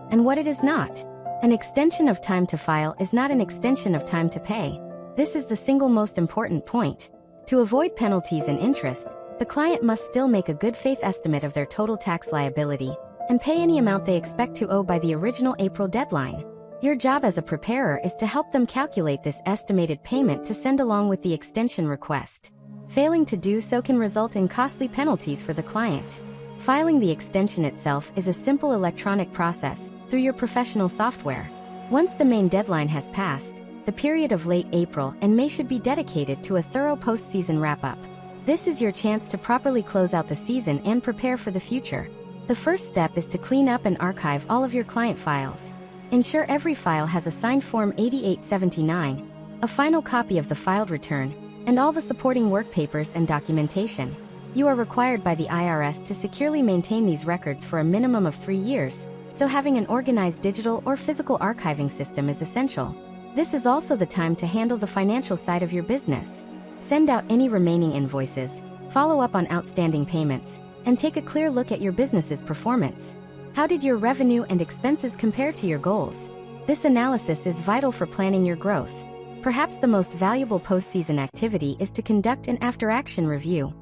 and what it is not. An extension of time to file is not an extension of time to pay. This is the single most important point. To avoid penalties and interest, the client must still make a good faith estimate of their total tax liability and pay any amount they expect to owe by the original April deadline. Your job as a preparer is to help them calculate this estimated payment to send along with the extension request. Failing to do so can result in costly penalties for the client. Filing the extension itself is a simple electronic process through your professional software. Once the main deadline has passed, the period of late April and May should be dedicated to a thorough post-season wrap-up. This is your chance to properly close out the season and prepare for the future. The first step is to clean up and archive all of your client files. Ensure every file has a signed Form 8879, a final copy of the filed return, and all the supporting work papers and documentation. You are required by the IRS to securely maintain these records for a minimum of 3 years, so having an organized digital or physical archiving system is essential. This is also the time to handle the financial side of your business. Send out any remaining invoices, follow up on outstanding payments, and take a clear look at your business's performance. How did your revenue and expenses compare to your goals? This analysis is vital for planning your growth. Perhaps the most valuable post-season activity is to conduct an after-action review.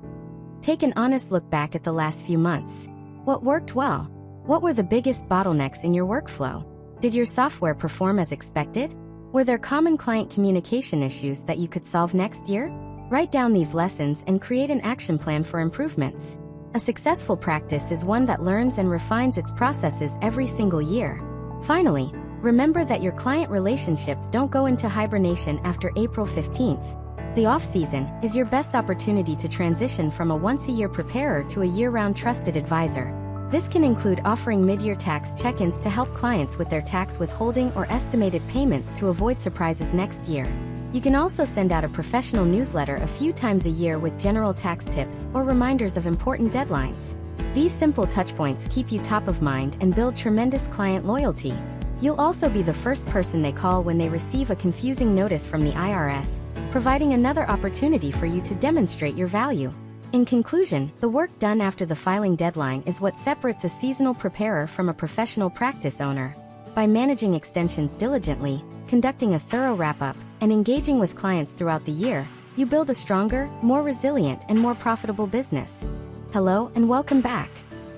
Take an honest look back at the last few months. What worked well? What were the biggest bottlenecks in your workflow? Did your software perform as expected? Were there common client communication issues that you could solve next year? Write down these lessons and create an action plan for improvements. A successful practice is one that learns and refines its processes every single year. Finally, remember that your client relationships don't go into hibernation after April 15th. The off-season is your best opportunity to transition from a once-a-year preparer to a year-round trusted advisor. This can include offering mid-year tax check-ins to help clients with their tax withholding or estimated payments to avoid surprises next year. You can also send out a professional newsletter a few times a year with general tax tips or reminders of important deadlines. These simple touchpoints keep you top of mind and build tremendous client loyalty. You'll also be the first person they call when they receive a confusing notice from the IRS, providing another opportunity for you to demonstrate your value. In conclusion, the work done after the filing deadline is what separates a seasonal preparer from a professional practice owner. By managing extensions diligently, conducting a thorough wrap-up, and engaging with clients throughout the year, you build a stronger, more resilient, and more profitable business. Hello and welcome back.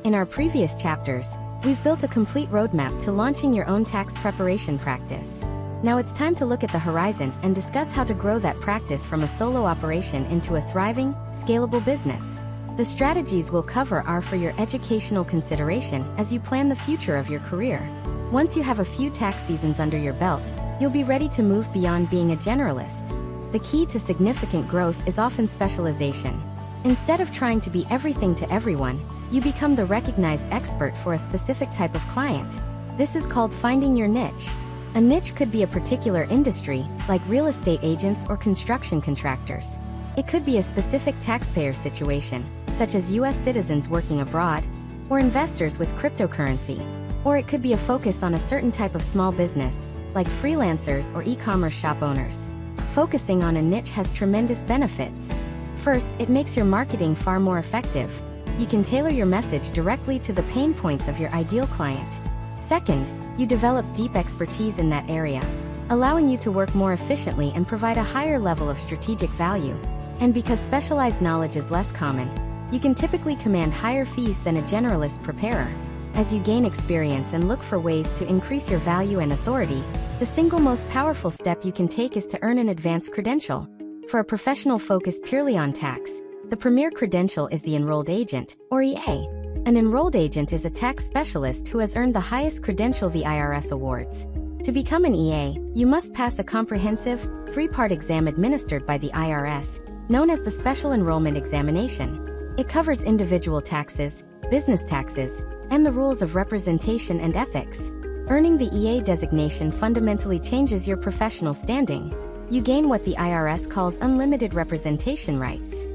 In our previous chapters, we've built a complete roadmap to launching your own tax preparation practice. Now it's time to look at the horizon and discuss how to grow that practice from a solo operation into a thriving, scalable business. The strategies we'll cover are for your educational consideration as you plan the future of your career. Once you have a few tax seasons under your belt, you'll be ready to move beyond being a generalist. The key to significant growth is often specialization. Instead of trying to be everything to everyone, you become the recognized expert for a specific type of client. This is called finding your niche. A niche could be a particular industry, like real estate agents or construction contractors. It could be a specific taxpayer situation, such as U.S. citizens working abroad, or investors with cryptocurrency. Or it could be a focus on a certain type of small business, like freelancers or e-commerce shop owners. Focusing on a niche has tremendous benefits. First, it makes your marketing far more effective. You can tailor your message directly to the pain points of your ideal client. Second, you develop deep expertise in that area, allowing you to work more efficiently and provide a higher level of strategic value. And because specialized knowledge is less common, you can typically command higher fees than a generalist preparer. As you gain experience and look for ways to increase your value and authority, the single most powerful step you can take is to earn an advanced credential. For a professional focused purely on tax, the premier credential is the enrolled agent, or EA. An enrolled agent is a tax specialist who has earned the highest credential the IRS awards. To become an EA, you must pass a comprehensive, three-part exam administered by the IRS, known as the Special Enrollment Examination. It covers individual taxes, business taxes, and the rules of representation and ethics. Earning the EA designation fundamentally changes your professional standing. You gain what the IRS calls unlimited representation rights.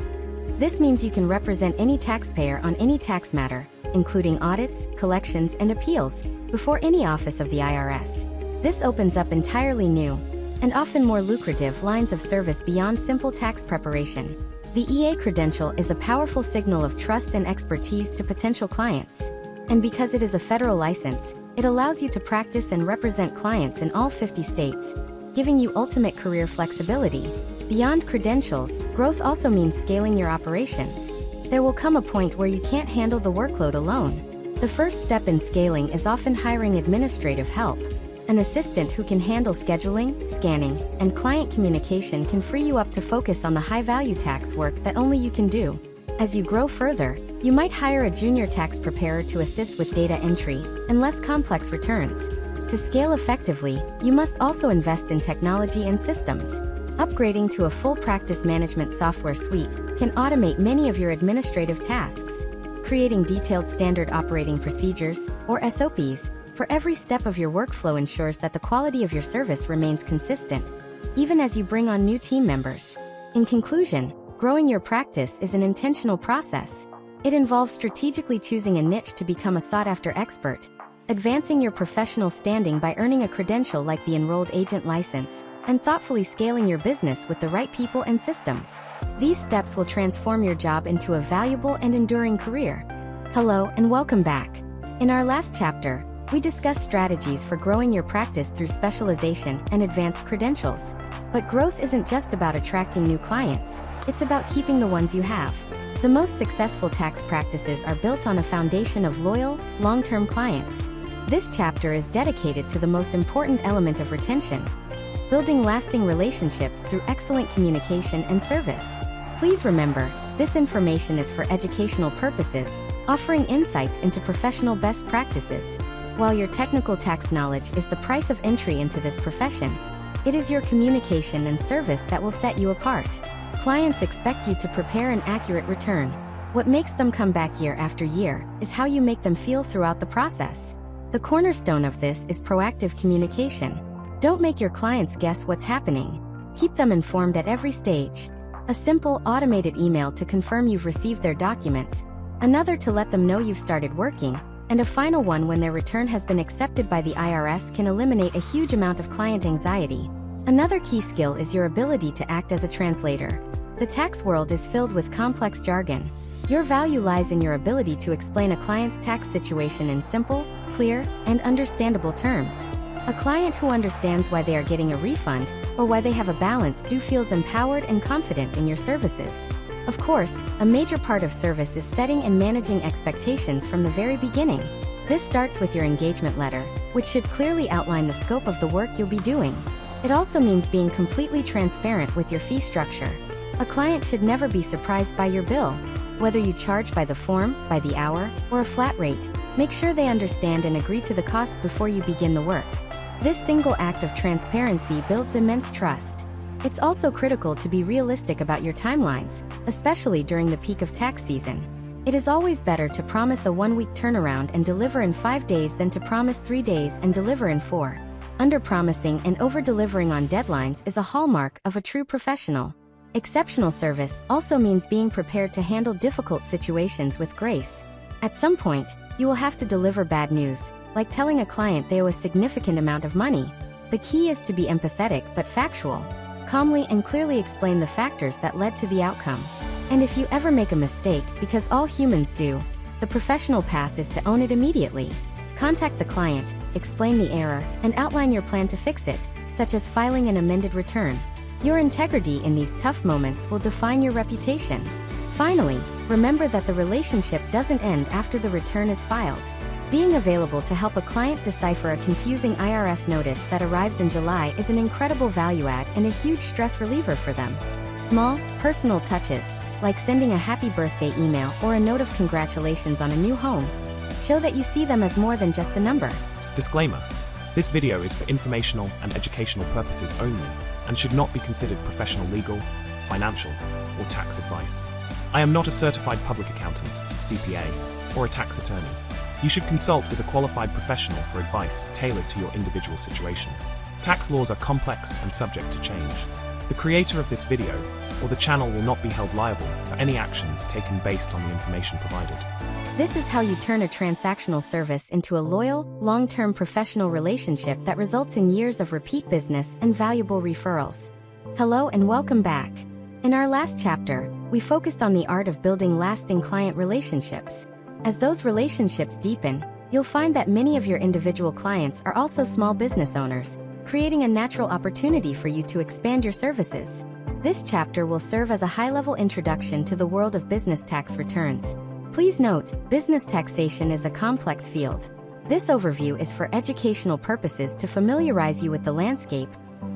This means you can represent any taxpayer on any tax matter, including audits, collections, and appeals, before any office of the IRS. This opens up entirely new, and often more lucrative lines of service beyond simple tax preparation. The EA credential is a powerful signal of trust and expertise to potential clients. And because it is a federal license, it allows you to practice and represent clients in all 50 states, giving you ultimate career flexibility. Beyond credentials, growth also means scaling your operations. There will come a point where you can't handle the workload alone. The first step in scaling is often hiring administrative help. An assistant who can handle scheduling, scanning, and client communication can free you up to focus on the high-value tax work that only you can do. As you grow further, you might hire a junior tax preparer to assist with data entry and less complex returns. To scale effectively, you must also invest in technology and systems. Upgrading to a full practice management software suite can automate many of your administrative tasks. Creating detailed standard operating procedures, or SOPs, for every step of your workflow ensures that the quality of your service remains consistent, even as you bring on new team members. In conclusion, growing your practice is an intentional process. It involves strategically choosing a niche to become a sought-after expert, advancing your professional standing by earning a credential like the enrolled agent license, and thoughtfully scaling your business with the right people and systems. These steps will transform your job into a valuable and enduring career. Hello and welcome back. In our last chapter, we discussed strategies for growing your practice through specialization and advanced credentials. But growth isn't just about attracting new clients, it's about keeping the ones you have. The most successful tax practices are built on a foundation of loyal, long-term clients. This chapter is dedicated to the most important element of retention: building lasting relationships through excellent communication and service. Please remember, this information is for educational purposes, offering insights into professional best practices. While your technical tax knowledge is the price of entry into this profession, it is your communication and service that will set you apart. Clients expect you to prepare an accurate return. What makes them come back year after year is how you make them feel throughout the process. The cornerstone of this is proactive communication. Don't make your clients guess what's happening. Keep them informed at every stage. A simple, automated email to confirm you've received their documents, another to let them know you've started working, and a final one when their return has been accepted by the IRS can eliminate a huge amount of client anxiety. Another key skill is your ability to act as a translator. The tax world is filled with complex jargon. Your value lies in your ability to explain a client's tax situation in simple, clear, and understandable terms. A client who understands why they are getting a refund, or why they have a balance due feels empowered and confident in your services. Of course, a major part of service is setting and managing expectations from the very beginning. This starts with your engagement letter, which should clearly outline the scope of the work you'll be doing. It also means being completely transparent with your fee structure. A client should never be surprised by your bill. Whether you charge by the form, by the hour, or a flat rate, make sure they understand and agree to the cost before you begin the work. This single act of transparency builds immense trust. It's also critical to be realistic about your timelines, especially during the peak of tax season. It is always better to promise a one-week turnaround and deliver in 5 days than to promise 3 days and deliver in 4. Under-promising and over-delivering on deadlines is a hallmark of a true professional. Exceptional service also means being prepared to handle difficult situations with grace. At some point, you will have to deliver bad news, like telling a client they owe a significant amount of money. The key is to be empathetic but factual. Calmly and clearly explain the factors that led to the outcome. And if you ever make a mistake, because all humans do, the professional path is to own it immediately. Contact the client, explain the error, and outline your plan to fix it, such as filing an amended return. Your integrity in these tough moments will define your reputation. Finally, remember that the relationship doesn't end after the return is filed. Being available to help a client decipher a confusing IRS notice that arrives in July is an incredible value add and a huge stress reliever for them. Small, personal touches, like sending a happy birthday email or a note of congratulations on a new home, show that you see them as more than just a number. Disclaimer: this video is for informational and educational purposes only and should not be considered professional legal, financial, or tax advice. I am not a certified public accountant, CPA, or a tax attorney. You should consult with a qualified professional for advice tailored to your individual situation. Tax laws are complex and subject to change. The creator of this video or the channel will not be held liable for any actions taken based on the information provided. This is how you turn a transactional service into a loyal, long-term professional relationship that results in years of repeat business and valuable referrals. Hello and welcome back. In our last chapter, we focused on the art of building lasting client relationships. As those relationships deepen, you'll find that many of your individual clients are also small business owners, creating a natural opportunity for you to expand your services. This chapter will serve as a high-level introduction to the world of business tax returns. Please note, business taxation is a complex field. This overview is for educational purposes to familiarize you with the landscape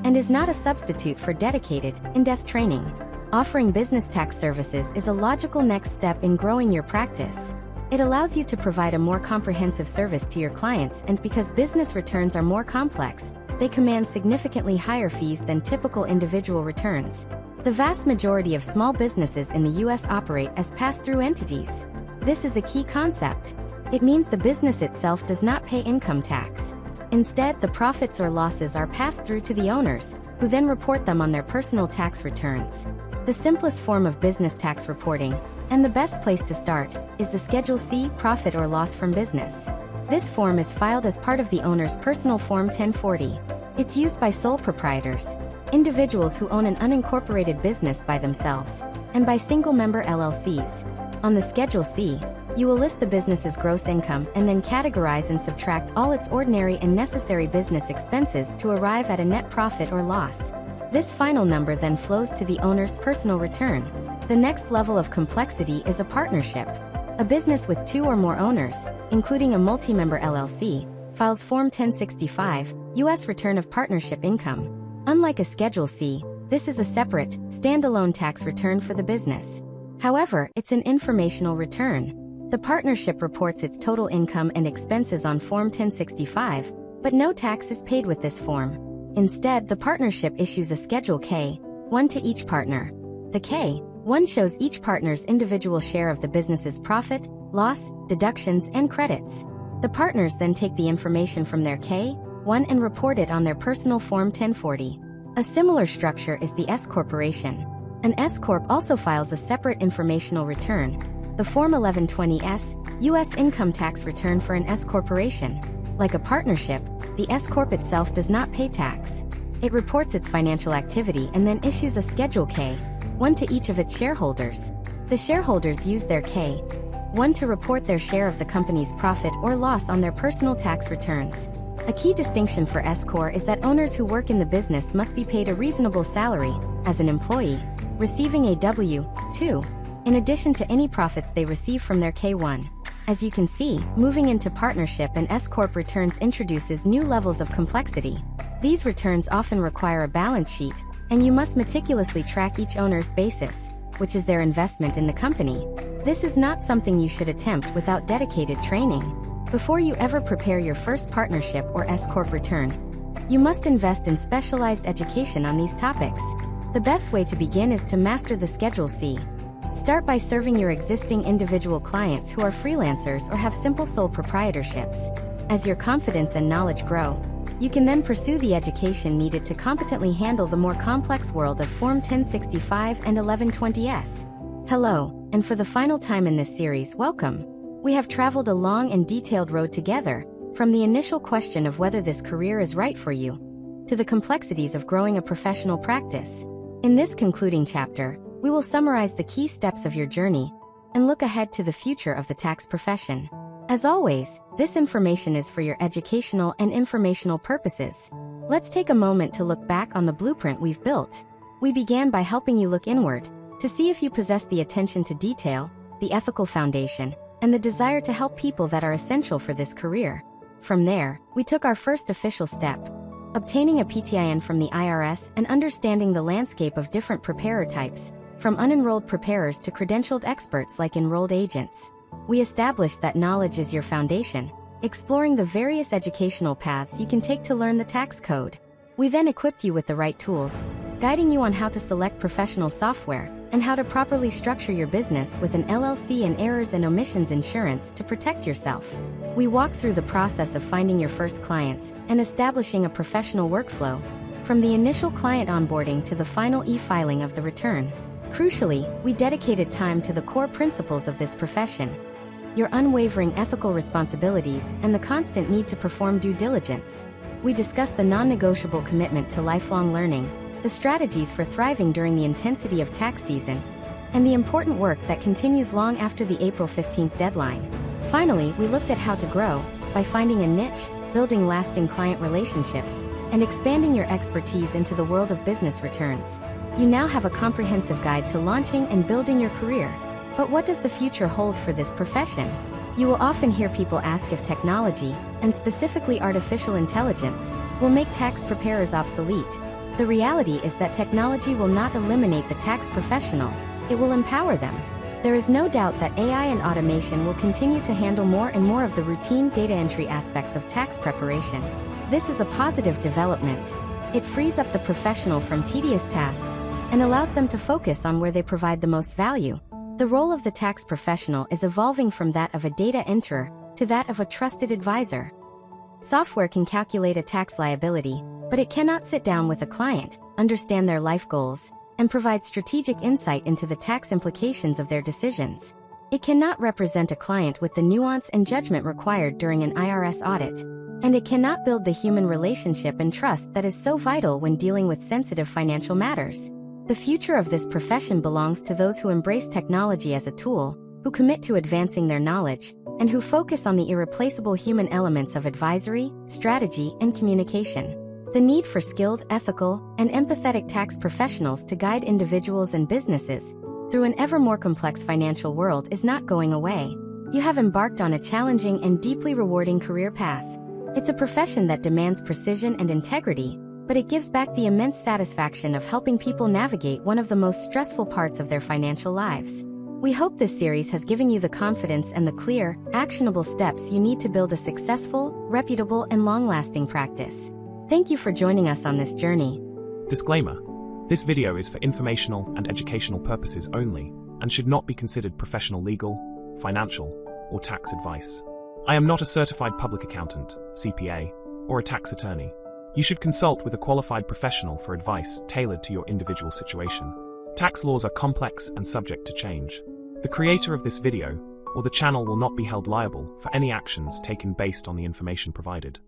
and is not a substitute for dedicated, in-depth training. Offering business tax services is a logical next step in growing your practice. It allows you to provide a more comprehensive service to your clients, and because business returns are more complex, they command significantly higher fees than typical individual returns. The vast majority of small businesses in the U.S. operate as pass-through entities. This is a key concept. It means the business itself does not pay income tax. Instead, the profits or losses are passed through to the owners, who then report them on their personal tax returns. The simplest form of business tax reporting, and the best place to start, is the Schedule C, Profit or Loss from Business. This form is filed as part of the owner's personal Form 1040. It's used by sole proprietors, individuals who own an unincorporated business by themselves, and by single-member LLCs. On the Schedule C, you will list the business's gross income and then categorize and subtract all its ordinary and necessary business expenses to arrive at a net profit or loss. This final number then flows to the owner's personal return. The next level of complexity is a partnership. A business with two or more owners, including a multi-member LLC, files Form 1065, U.S. Return of Partnership Income. Unlike a Schedule C, this is a separate, standalone tax return for the business. However, it's an informational return. The partnership reports its total income and expenses on Form 1065, but no tax is paid with this form. Instead, the partnership issues a Schedule K, one to each partner. The K-1 shows each partner's individual share of the business's profit, loss, deductions, and credits. The partners then take the information from their K-1 and report it on their personal Form 1040. A similar structure is the S-corporation. An S-corp also files a separate informational return, the Form 1120-S, U.S. income tax return for an S-corporation. Like a partnership, the S-corp itself does not pay tax. It reports its financial activity and then issues a Schedule K, one to each of its shareholders. The shareholders use their K-1 to report their share of the company's profit or loss on their personal tax returns. A key distinction for S-corp is that owners who work in the business must be paid a reasonable salary, as an employee, receiving a W-2, in addition to any profits they receive from their K-1. As you can see, moving into partnership and S-corp returns introduces new levels of complexity. These returns often require a balance sheet, and you must meticulously track each owner's basis, which is their investment in the company. This is not something you should attempt without dedicated training. Before you ever prepare your first partnership or S-corp return, you must invest in specialized education on these topics. The best way to begin is to master the Schedule C. Start by serving your existing individual clients who are freelancers or have simple sole proprietorships. As your confidence and knowledge grow, you can then pursue the education needed to competently handle the more complex world of Form 1065 and 1120-S. Hello, and for the final time in this series, welcome. We have traveled a long and detailed road together, from the initial question of whether this career is right for you, to the complexities of growing a professional practice. In this concluding chapter, we will summarize the key steps of your journey and look ahead to the future of the tax profession. As always, this information is for your educational and informational purposes. Let's take a moment to look back on the blueprint we've built. We began by helping you look inward, to see if you possess the attention to detail, the ethical foundation, and the desire to help people that are essential for this career. From there, we took our first official step, obtaining a PTIN from the IRS and understanding the landscape of different preparer types, from unenrolled preparers to credentialed experts like enrolled agents. We established that knowledge is your foundation, exploring the various educational paths you can take to learn the tax code. We then equipped you with the right tools, guiding you on how to select professional software and how to properly structure your business with an LLC and errors and omissions insurance to protect yourself. We walked through the process of finding your first clients and establishing a professional workflow, from the initial client onboarding to the final e-filing of the return. Crucially, we dedicated time to the core principles of this profession: your unwavering ethical responsibilities and the constant need to perform due diligence. We discussed the non-negotiable commitment to lifelong learning, the strategies for thriving during the intensity of tax season, and the important work that continues long after the April 15th deadline. Finally, we looked at how to grow by finding a niche, building lasting client relationships, and expanding your expertise into the world of business returns. You now have a comprehensive guide to launching and building your career. But what does the future hold for this profession? You will often hear people ask if technology, and specifically artificial intelligence, will make tax preparers obsolete. The reality is that technology will not eliminate the tax professional, it will empower them. There is no doubt that AI and automation will continue to handle more and more of the routine data entry aspects of tax preparation. This is a positive development. It frees up the professional from tedious tasks and allows them to focus on where they provide the most value. The role of the tax professional is evolving from that of a data enterer to that of a trusted advisor. Software can calculate a tax liability, but it cannot sit down with a client, understand their life goals, and provide strategic insight into the tax implications of their decisions. It cannot represent a client with the nuance and judgment required during an IRS audit, and it cannot build the human relationship and trust that is so vital when dealing with sensitive financial matters. The future of this profession belongs to those who embrace technology as a tool, who commit to advancing their knowledge, and who focus on the irreplaceable human elements of advisory, strategy, and communication. The need for skilled, ethical, and empathetic tax professionals to guide individuals and businesses through an ever more complex financial world is not going away. You have embarked on a challenging and deeply rewarding career path. It's a profession that demands precision and integrity, but it gives back the immense satisfaction of helping people navigate one of the most stressful parts of their financial lives. We hope this series has given you the confidence and the clear, actionable steps you need to build a successful, reputable, and long-lasting practice. Thank you for joining us on this journey. Disclaimer: this video is for informational and educational purposes only and should not be considered professional legal, financial, or tax advice. I am not a certified public accountant, CPA, or a tax attorney. You should consult with a qualified professional for advice tailored to your individual situation. Tax laws are complex and subject to change. The creator of this video or the channel will not be held liable for any actions taken based on the information provided.